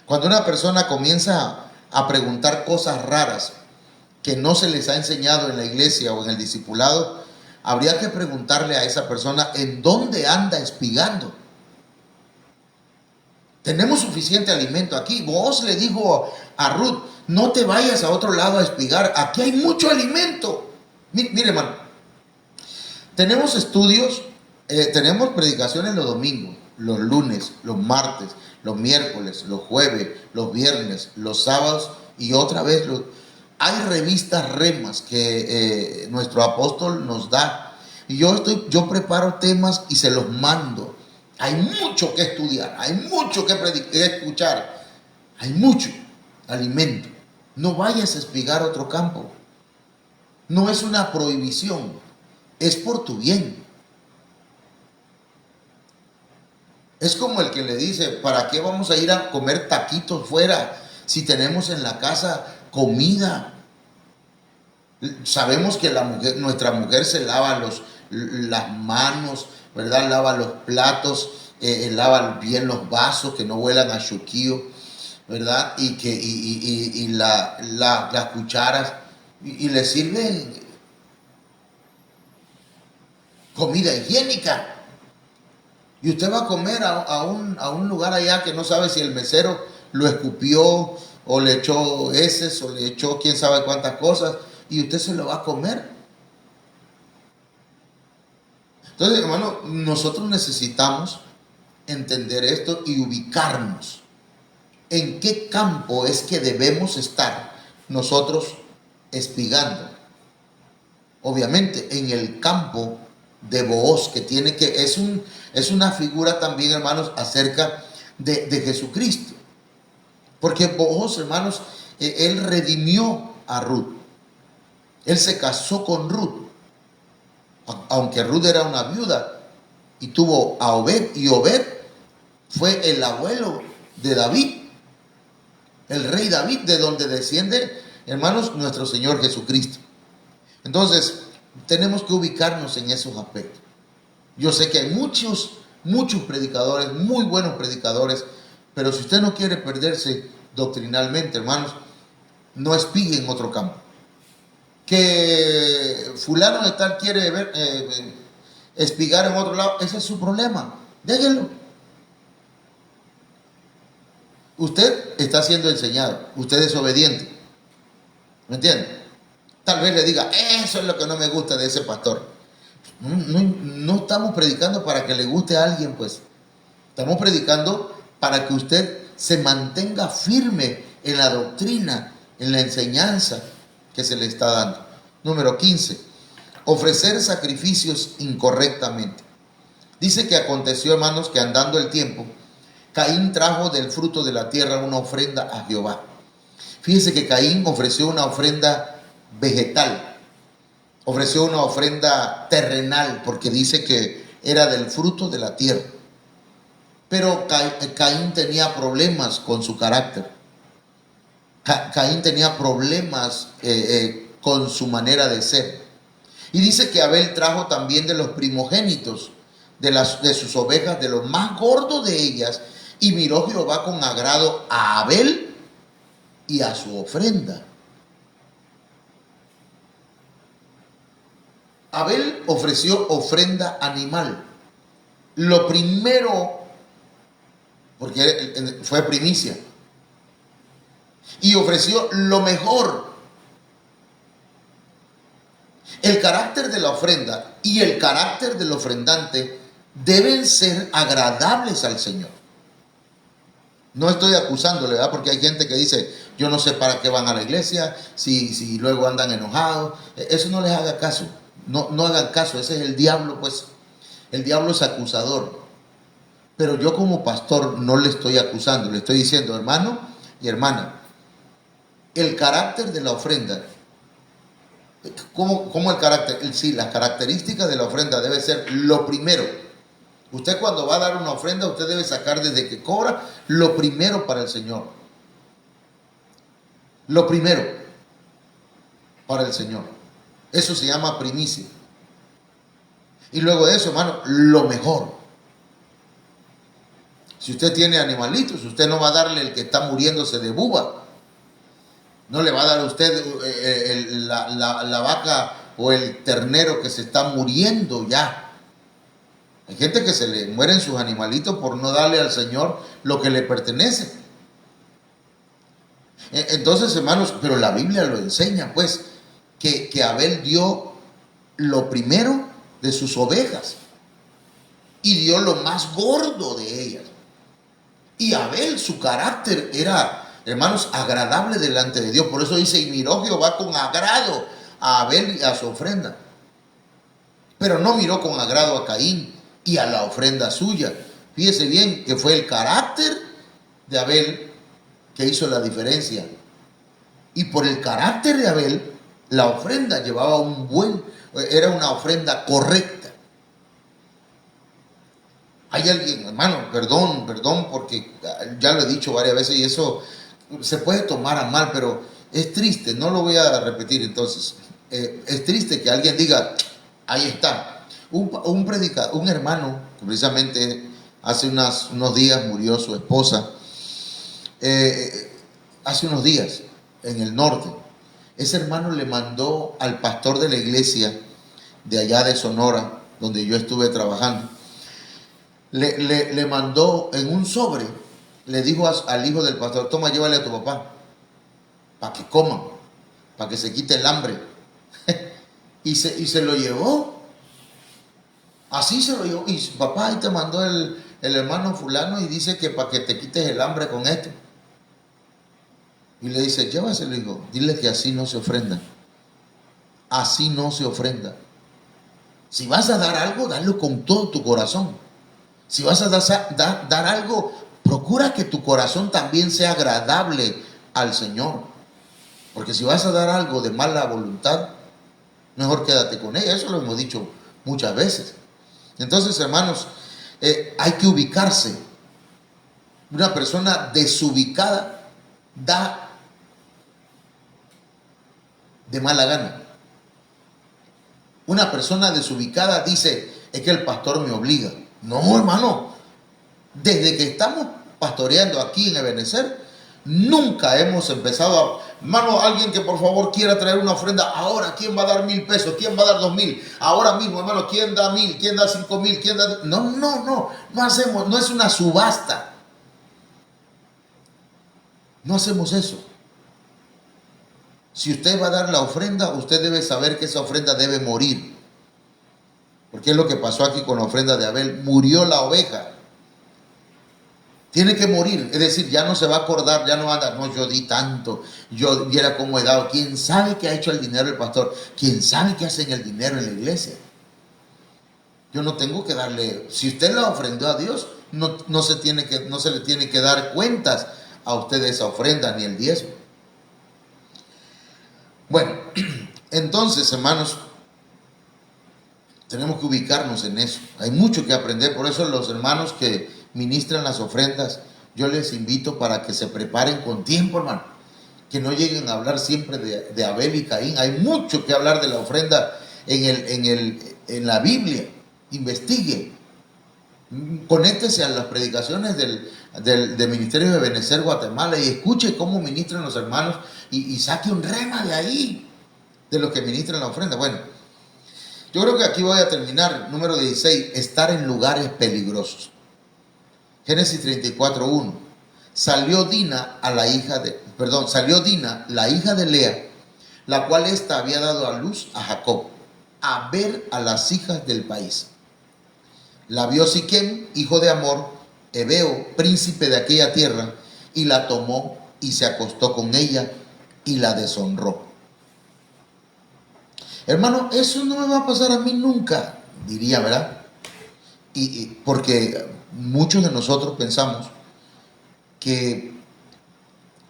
S1: Cuando una persona comienza a preguntar cosas raras que no se les ha enseñado en la iglesia o en el discipulado, habría que preguntarle a esa persona en dónde anda espigando. Tenemos suficiente alimento aquí. Boaz le dijo a Ruth, no te vayas a otro lado a espigar, aquí hay mucho alimento. Mire, hermano, tenemos estudios, tenemos predicaciones los domingos, los lunes, los martes, los miércoles, los jueves, los viernes, los sábados y otra vez hay revistas remas que nuestro apóstol nos da. Y yo preparo temas y se los mando. Hay mucho que estudiar, hay mucho que escuchar, hay mucho alimento. No vayas a espigar otro campo. No es una prohibición, es por tu bien. Es como el que le dice, ¿para qué vamos a ir a comer taquitos fuera si tenemos en la casa comida? Sabemos que nuestra mujer se lava las manos, ¿verdad? Lava los platos, lava bien los vasos, que no huelan a chuquillo, ¿verdad? Y las cucharas, y le sirven comida higiénica. Y usted va a comer a un lugar allá que no sabe si el mesero lo escupió o le echó heces o le echó quién sabe cuántas cosas, y usted se lo va a comer. Entonces, hermano, nosotros necesitamos entender esto y ubicarnos. ¿En qué campo es que debemos estar nosotros espigando? Obviamente, en el campo de Booz, que es una figura también, hermanos, acerca de Jesucristo. Porque Booz, hermanos, él redimió a Ruth. Él se casó con Ruth. Aunque Ruth era una viuda y tuvo a Obed, y Obed fue el abuelo de David, el rey David, de donde desciende, hermanos, nuestro Señor Jesucristo. Entonces, tenemos que ubicarnos en esos aspectos. Yo sé que hay muchos predicadores, muy buenos predicadores, pero si usted no quiere perderse doctrinalmente, hermanos, no espigue en otro campo. Que fulano de tal quiere espigar en otro lado, ese es su problema, déjenlo. Usted está siendo enseñado, usted es obediente, ¿me entiende? Tal vez le diga, eso es lo que no me gusta de ese pastor. No estamos predicando para que le guste a alguien, pues. Estamos predicando para que usted se mantenga firme en la doctrina, en la enseñanza que se le está dando. Número 15. Ofrecer sacrificios incorrectamente. Dice que aconteció, hermanos, que andando el tiempo, Caín trajo del fruto de la tierra una ofrenda a Jehová. Fíjese que Caín ofreció una ofrenda vegetal, ofreció una ofrenda terrenal, porque dice que era del fruto de la tierra. Pero Caín tenía problemas con su carácter. Caín tenía problemas con su manera de ser. Y dice que Abel trajo también de los primogénitos de sus ovejas, de los más gordos de ellas, y miró Jehová con agrado a Abel y a su ofrenda. Abel ofreció ofrenda animal. Lo primero, porque fue primicia, y ofreció lo mejor. El carácter de la ofrenda y el carácter del ofrendante deben ser agradables al Señor. No estoy acusándole, ¿verdad? Porque hay gente que dice, yo no sé para qué van a la iglesia, si luego andan enojados. Eso no les haga caso. no hagan caso, ese es el diablo, pues. El diablo es acusador. Pero yo como pastor no le estoy acusando, le estoy diciendo, hermano y hermana, el carácter de la ofrenda, ¿cómo el carácter? Sí, las características de la ofrenda debe ser lo primero. Usted cuando va a dar una ofrenda, usted debe sacar desde que cobra lo primero para el Señor. Lo primero para el Señor. Eso se llama primicia. Y luego de eso, hermano, lo mejor. Si usted tiene animalitos, usted no va a darle el que está muriéndose de buba. No le va a dar a usted la vaca o el ternero que se está muriendo ya. Hay gente que se le mueren sus animalitos por no darle al Señor lo que le pertenece. Entonces, hermanos, pero la Biblia lo enseña, pues, que Abel dio lo primero de sus ovejas y dio lo más gordo de ellas. Y Abel, su carácter era, hermanos, agradable delante de Dios. Por eso dice, y miró Jehová con agrado a Abel y a su ofrenda. Pero no miró con agrado a Caín y a la ofrenda suya. Fíjese bien que fue el carácter de Abel que hizo la diferencia. Y por el carácter de Abel, la ofrenda llevaba era una ofrenda correcta. Hay alguien, hermano, perdón, porque ya lo he dicho varias veces y eso se puede tomar a mal, pero es triste, no lo voy a repetir entonces. Es triste que alguien diga, ahí está. Un hermano, precisamente hace unos días murió su esposa, hace unos días en el norte. Ese hermano le mandó al pastor de la iglesia de allá de Sonora, donde yo estuve trabajando, le mandó en un sobre, le dijo al hijo del pastor, toma, llévale a tu papá, para que coman, para que se quite el hambre. y se lo llevó, así se lo llevó, y su papá, ahí te mandó el hermano fulano y dice que para que te quites el hambre con esto. Y le dice, llévaselo, hijo, dile que así no se ofrenda, así no se ofrenda. Si vas a dar algo, dalo con todo tu corazón. Si vas a dar algo, procura que tu corazón también sea agradable al Señor. Porque si vas a dar algo de mala voluntad, mejor quédate con ella. Eso lo hemos dicho muchas veces. Entonces, hermanos, hay que ubicarse. Una persona desubicada da de mala gana. Una persona desubicada dice, es que el pastor me obliga. No, hermano, desde que estamos pastoreando aquí en Ebenezer, nunca hemos empezado hermano, alguien que por favor quiera traer una ofrenda, ahora, ¿quién va a dar 1,000 pesos? ¿Quién va a dar 2,000? Ahora mismo, hermano, ¿quién da 1,000? ¿Quién da 5,000? ¿Quién da? No hacemos, no es una subasta. No hacemos eso. Si usted va a dar la ofrenda, usted debe saber que esa ofrenda debe morir. Porque es lo que pasó aquí con la ofrenda de Abel. Murió la oveja. Tiene que morir. Es decir, ya no se va a acordar, ya no va a dar, no, yo di tanto, yo viera cómo he dado. ¿Quién sabe qué ha hecho el dinero el pastor? ¿Quién sabe qué hacen el dinero en la iglesia? Yo no tengo que darle, si usted la ofrendó a Dios, no se le tiene que dar cuentas a usted de esa ofrenda ni el diezmo. Bueno, entonces, hermanos, tenemos que ubicarnos en eso. Hay mucho que aprender, por eso los hermanos que ministran las ofrendas, yo les invito para que se preparen con tiempo, hermano. Que no lleguen a hablar siempre de Abel y Caín. Hay mucho que hablar de la ofrenda en la Biblia. Investigue. Conéctese a las predicaciones del Ministerio de Ebenezer Guatemala y escuche cómo ministran los hermanos y saque un rema de ahí, de los que ministran la ofrenda. Bueno, yo creo que aquí voy a terminar. Número 16, estar en lugares peligrosos. Génesis 34:1. Salió Dina, la hija de Lea, la cual ésta había dado a luz a Jacob, a ver a las hijas del país. La vio Siquem, hijo de Amor, Hebeo, príncipe de aquella tierra, y la tomó y se acostó con ella y la deshonró. Hermano, eso no me va a pasar a mí nunca, diría, ¿verdad? Porque muchos de nosotros pensamos que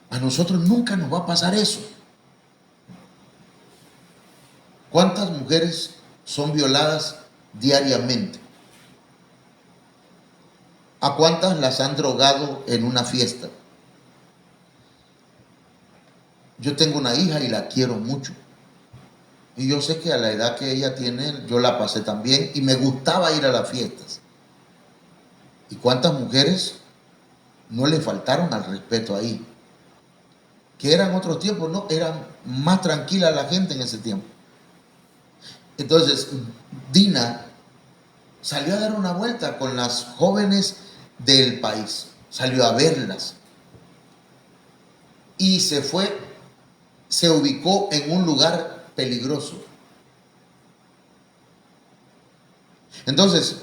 S1: a nosotros nunca nos va a pasar eso. ¿Cuántas mujeres son violadas diariamente? ¿A cuántas las han drogado en una fiesta? Yo tengo una hija y la quiero mucho. Y yo sé que a la edad que ella tiene, yo la pasé también y me gustaba ir a las fiestas. ¿Y cuántas mujeres no le faltaron al respeto ahí? Que eran otros tiempos, ¿no? Eran más tranquila la gente en ese tiempo. Entonces, Dina salió a dar una vuelta con las jóvenes del país. Salió a verlas. Y se ubicó en un lugar peligroso. Entonces,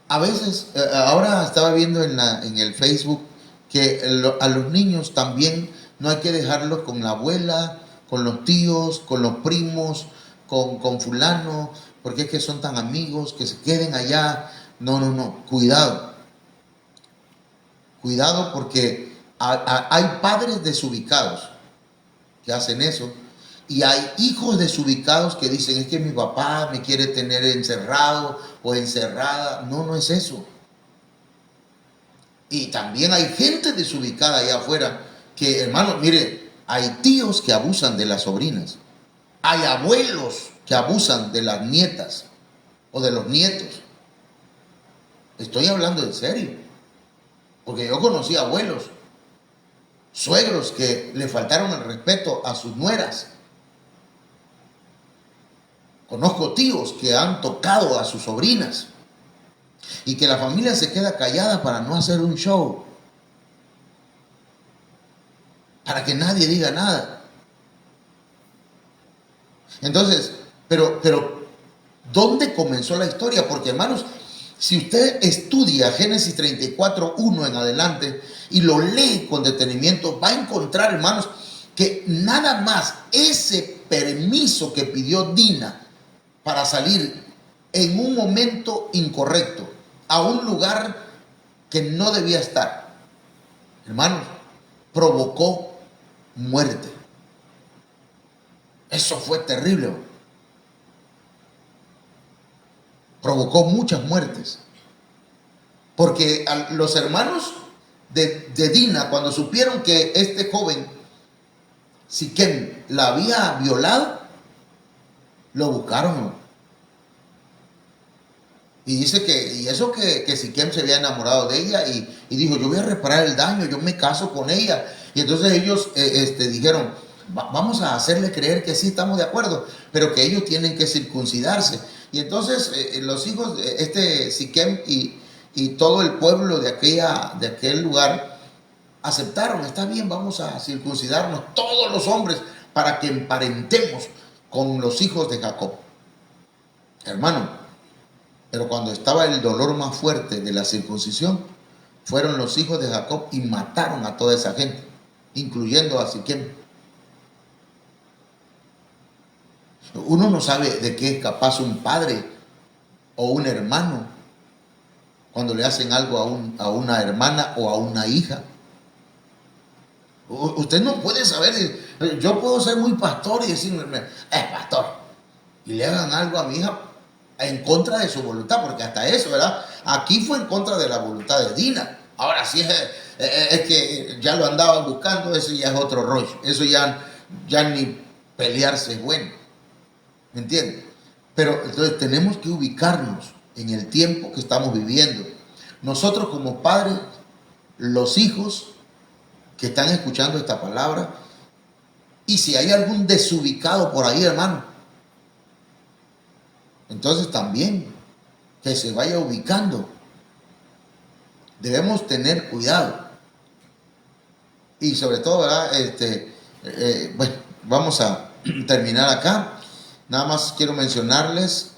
S1: a veces, ahora estaba viendo en el Facebook que a los niños también no hay que dejarlos con la abuela, con los tíos, con los primos, con fulano, porque es que son tan amigos, que se queden allá. No, cuidado. Cuidado porque hay padres desubicados que hacen eso. Y hay hijos desubicados que dicen, es que mi papá me quiere tener encerrado o encerrada. No es eso. Y también hay gente desubicada allá afuera que, hermano, mire, hay tíos que abusan de las sobrinas. Hay abuelos que abusan de las nietas o de los nietos. Estoy hablando en serio. Porque yo conocí abuelos, suegros que le faltaron el respeto a sus nueras. Conozco tíos que han tocado a sus sobrinas y que la familia se queda callada para no hacer un show, para que nadie diga nada. Entonces, pero ¿dónde comenzó la historia? Porque, hermanos, si usted estudia Génesis 34:1 en adelante y lo lee con detenimiento, va a encontrar, hermanos, que nada más ese permiso que pidió Dina para salir en un momento incorrecto, a un lugar que no debía estar, hermanos, provocó muerte. Eso fue terrible. Provocó muchas muertes. Porque los hermanos de Dina, cuando supieron que este joven, Siquem, la había violado, lo buscaron. Y dice que Siquem se había enamorado de ella y dijo, yo voy a reparar el daño, yo me caso con ella. Y entonces ellos dijeron, vamos a hacerle creer que sí estamos de acuerdo, pero que ellos tienen que circuncidarse. Y entonces los hijos de Siquem y todo el pueblo de aquel lugar aceptaron, está bien, vamos a circuncidarnos todos los hombres para que emparentemos con los hijos de Jacob. Hermano, pero cuando estaba el dolor más fuerte de la circuncisión, fueron los hijos de Jacob y mataron a toda esa gente, incluyendo a Siquem. Uno no sabe de qué es capaz un padre o un hermano cuando le hacen algo a una hermana o a una hija. Usted no puede saber. Yo puedo ser muy pastor y decirme, pastor, y le hagan algo a mi hija en contra de su voluntad, porque hasta eso, ¿verdad? Aquí fue en contra de la voluntad de Dina. Ahora sí es que ya lo andaba buscando, eso ya es otro rollo. Eso ya ni pelearse es bueno. ¿Me entiendes? Pero entonces tenemos que ubicarnos en el tiempo que estamos viviendo. Nosotros como padres, los hijos que están escuchando esta palabra, y si hay algún desubicado por ahí, hermano, entonces también que se vaya ubicando. Debemos tener cuidado. Y sobre todo, ¿verdad? Bueno, vamos a terminar acá. Nada más quiero mencionarles,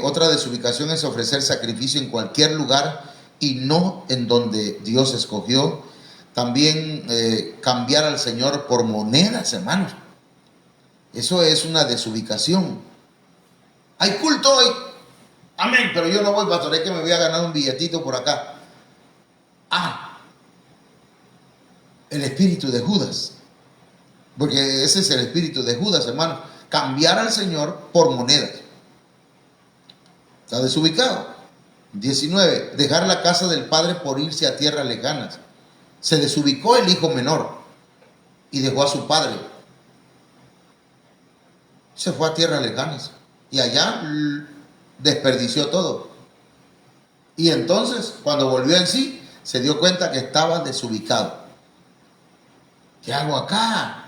S1: otra desubicación es ofrecer sacrificio en cualquier lugar y no en donde Dios escogió. También cambiar al Señor por monedas, hermanos. Eso es una desubicación. Hay culto hoy. Amén, pero yo no voy, pastor, es que me voy a ganar un billetito por acá. El espíritu de Judas. Porque ese es el espíritu de Judas, hermano. Cambiar al Señor por monedas. Está desubicado. 19. Dejar la casa del padre por irse a tierras lejanas. Se desubicó el hijo menor y dejó a su padre. Se fue a tierras lejanas y allá desperdició todo. Y entonces, cuando volvió en sí, se dio cuenta que estaba desubicado. ¿Qué hago acá?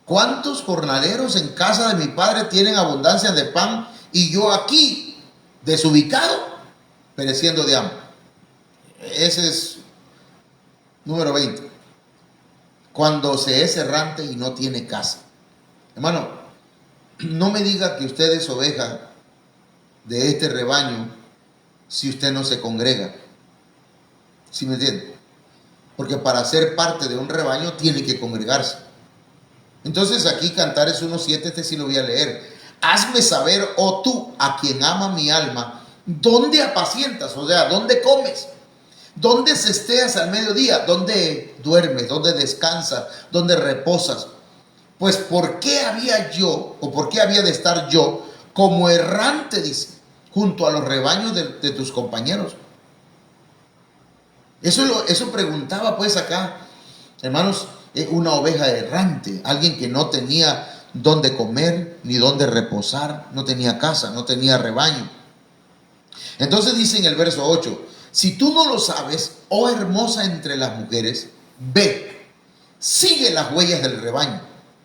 S1: ¿Cuántos jornaleros en casa de mi padre tienen abundancia de pan y yo aquí, desubicado, pereciendo de hambre? Ese es número 20. Cuando se es errante y no tiene casa. Hermano, no me diga que usted es oveja de este rebaño si usted no se congrega. ¿Sí me entiende? Porque para ser parte de un rebaño tiene que congregarse. Entonces aquí Cantares 1:7, este sí lo voy a leer. Hazme saber, oh tú, a quien ama mi alma, ¿dónde apacientas? O sea, ¿dónde comes? ¿Dónde cesteas al mediodía? ¿Dónde duermes? ¿Dónde descansas? ¿Dónde reposas? Pues ¿por qué había yo, o por qué había de estar yo como errante, dice, junto a los rebaños de tus compañeros? Eso preguntaba pues acá, hermanos, una oveja errante, alguien que no tenía dónde comer, ni dónde reposar, no tenía casa, no tenía rebaño. Entonces dice en el verso 8, si tú no lo sabes, oh hermosa entre las mujeres, ve, sigue las huellas del rebaño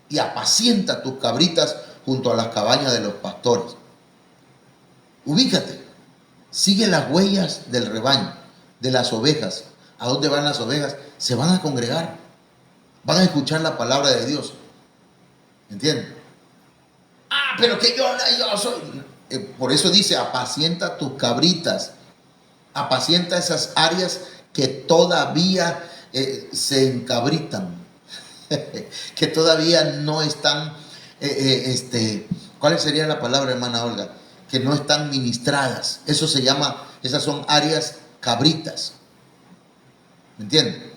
S1: y apacienta tus cabritas junto a las cabañas de los pastores. Ubícate, sigue las huellas del rebaño, de las ovejas. ¿A dónde van las ovejas? Se van a congregar, van a escuchar la palabra de Dios. ¿Entienden? Pero que yo soy... Por eso dice, apacienta tus cabritas, apacienta esas áreas que todavía se encabritan, que todavía no están, ¿cuál sería la palabra, hermana Olga? Que no están ministradas. Eso se llama, esas son áreas cabritas. ¿Me entienden?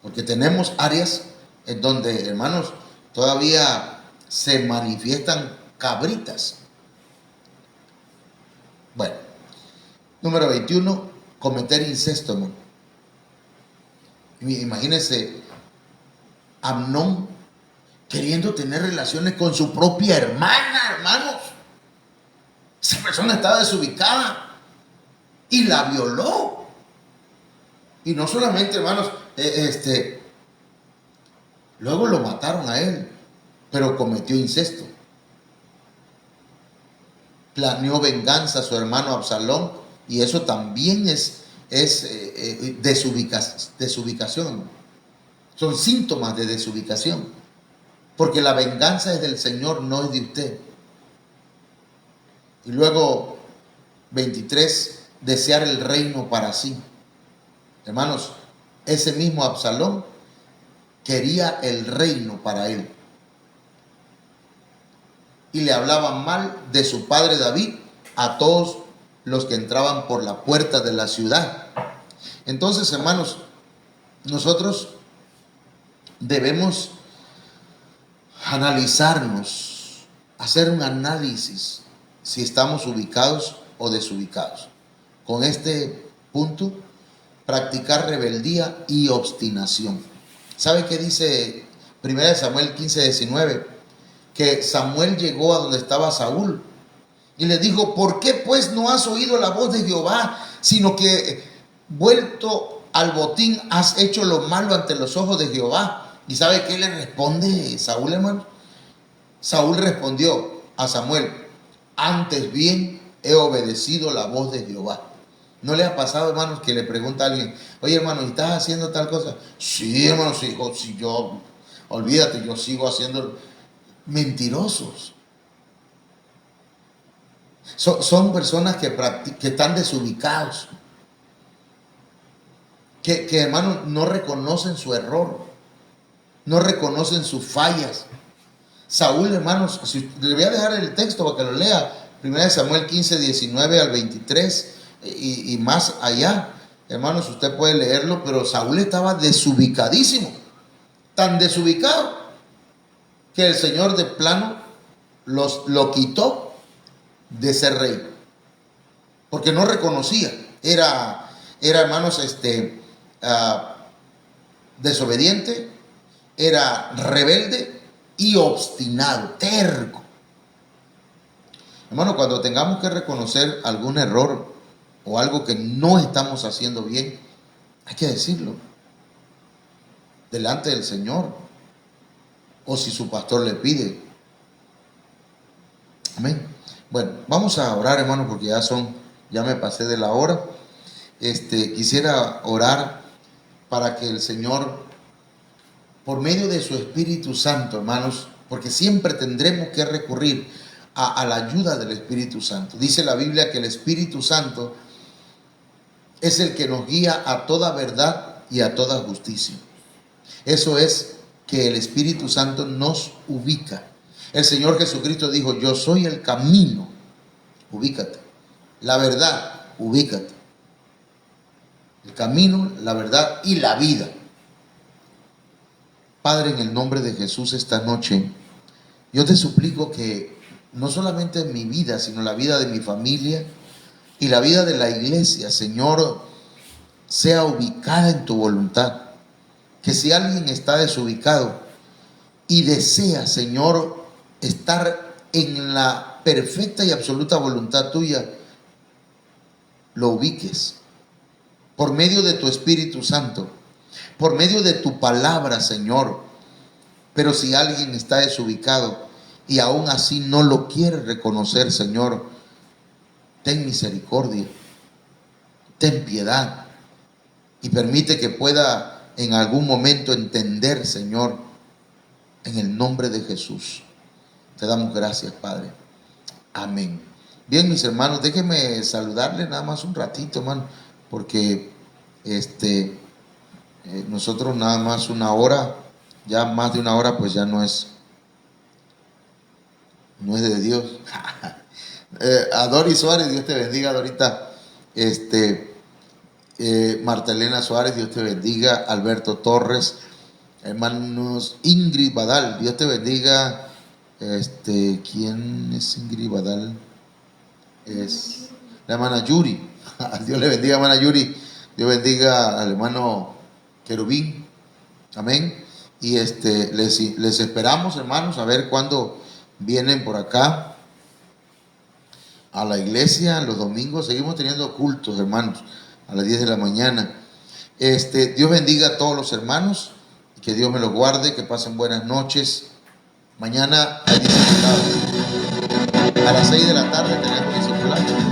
S1: Porque tenemos áreas en donde, hermanos, todavía se manifiestan cabritas. Bueno, número 21, cometer incesto, hermano. Imagínense, Amnón queriendo tener relaciones con su propia hermana, hermanos. Esa persona estaba desubicada y la violó. Y no solamente, hermanos, luego lo mataron a él, pero cometió incesto. Planeó venganza a su hermano Absalón, y eso también es desubicación. Son síntomas de desubicación, porque la venganza es del Señor, no es de usted. Y luego 23, desear el reino para sí. Hermanos, ese mismo Absalón quería el reino para él. Y le hablaban mal de su padre David a todos los que entraban por la puerta de la ciudad. Entonces, hermanos, nosotros debemos analizarnos, hacer un análisis si estamos ubicados o desubicados. Con este punto, practicar rebeldía y obstinación. ¿Sabe qué dice 1 Samuel 15:19? Que Samuel llegó a donde estaba Saúl y le dijo, ¿por qué pues no has oído la voz de Jehová, sino que vuelto al botín has hecho lo malo ante los ojos de Jehová? ¿Y sabe qué le responde Saúl, hermano? Saúl respondió a Samuel, antes bien he obedecido la voz de Jehová. ¿No le ha pasado, hermanos, que le pregunta a alguien, oye, hermano, ¿estás haciendo tal cosa? Sí, hermano, sí, si yo, olvídate, yo sigo haciendo. Mentirosos. Son personas que están desubicados, que hermanos no reconocen su error, no reconocen sus fallas. Saúl, hermanos, le voy a dejar el texto para que lo lea, 1 Samuel 15, 19 al 23 y más allá. Hermanos, usted puede leerlo, pero Saúl estaba desubicadísimo, tan desubicado que el Señor de plano lo quitó de ser rey, porque no reconocía. Era hermanos, desobediente, era rebelde y obstinado, terco. Hermano, cuando tengamos que reconocer algún error o algo que no estamos haciendo bien, hay que decirlo delante del Señor, o si su pastor le pide. Amén. Bueno, vamos a orar, hermano, porque ya me pasé de la hora. Quisiera orar para que el Señor, por medio de su Espíritu Santo, hermanos, porque siempre tendremos que recurrir a la ayuda del Espíritu Santo. Dice la Biblia que el Espíritu Santo es el que nos guía a toda verdad y a toda justicia. Eso es que el Espíritu Santo nos ubica. El Señor Jesucristo dijo: yo soy el camino, ubícate. La verdad, ubícate. El camino, la verdad y la vida. Padre, en el nombre de Jesús, esta noche, yo te suplico que no solamente en mi vida, sino la vida de mi familia y la vida de la iglesia, Señor, sea ubicada en tu voluntad. Que si alguien está desubicado y desea, Señor, estar en la perfecta y absoluta voluntad tuya, lo ubiques por medio de tu Espíritu Santo, por medio de tu palabra, Señor. Pero si alguien está desubicado y aún así no lo quiere reconocer, Señor, ten misericordia, ten piedad y permite que pueda en algún momento entender, Señor, en el nombre de Jesús. Te damos gracias, Padre. Amén. Bien, mis hermanos, déjenme saludarles nada más un ratito, hermano, porque nosotros nada más una hora, ya más de una hora, pues ya no es de Dios. A Doris Suárez, Dios te bendiga, Dorita. Marta Elena Suárez, Dios te bendiga. Alberto Torres, hermanos. Ingrid Badal, Dios te bendiga. ¿Quién es Ingrid Badal? Es la hermana Yuri. Dios le bendiga, hermana Yuri. Dios bendiga al hermano Querubín. Amén. Y les esperamos, hermanos, a ver cuándo vienen por acá a la iglesia los domingos. Seguimos teniendo cultos, hermanos, a las 10 de la mañana. Dios bendiga a todos los hermanos, que Dios me los guarde, que pasen buenas noches. Mañana hay discipulado. A las 6 de la tarde tenemos discipulado.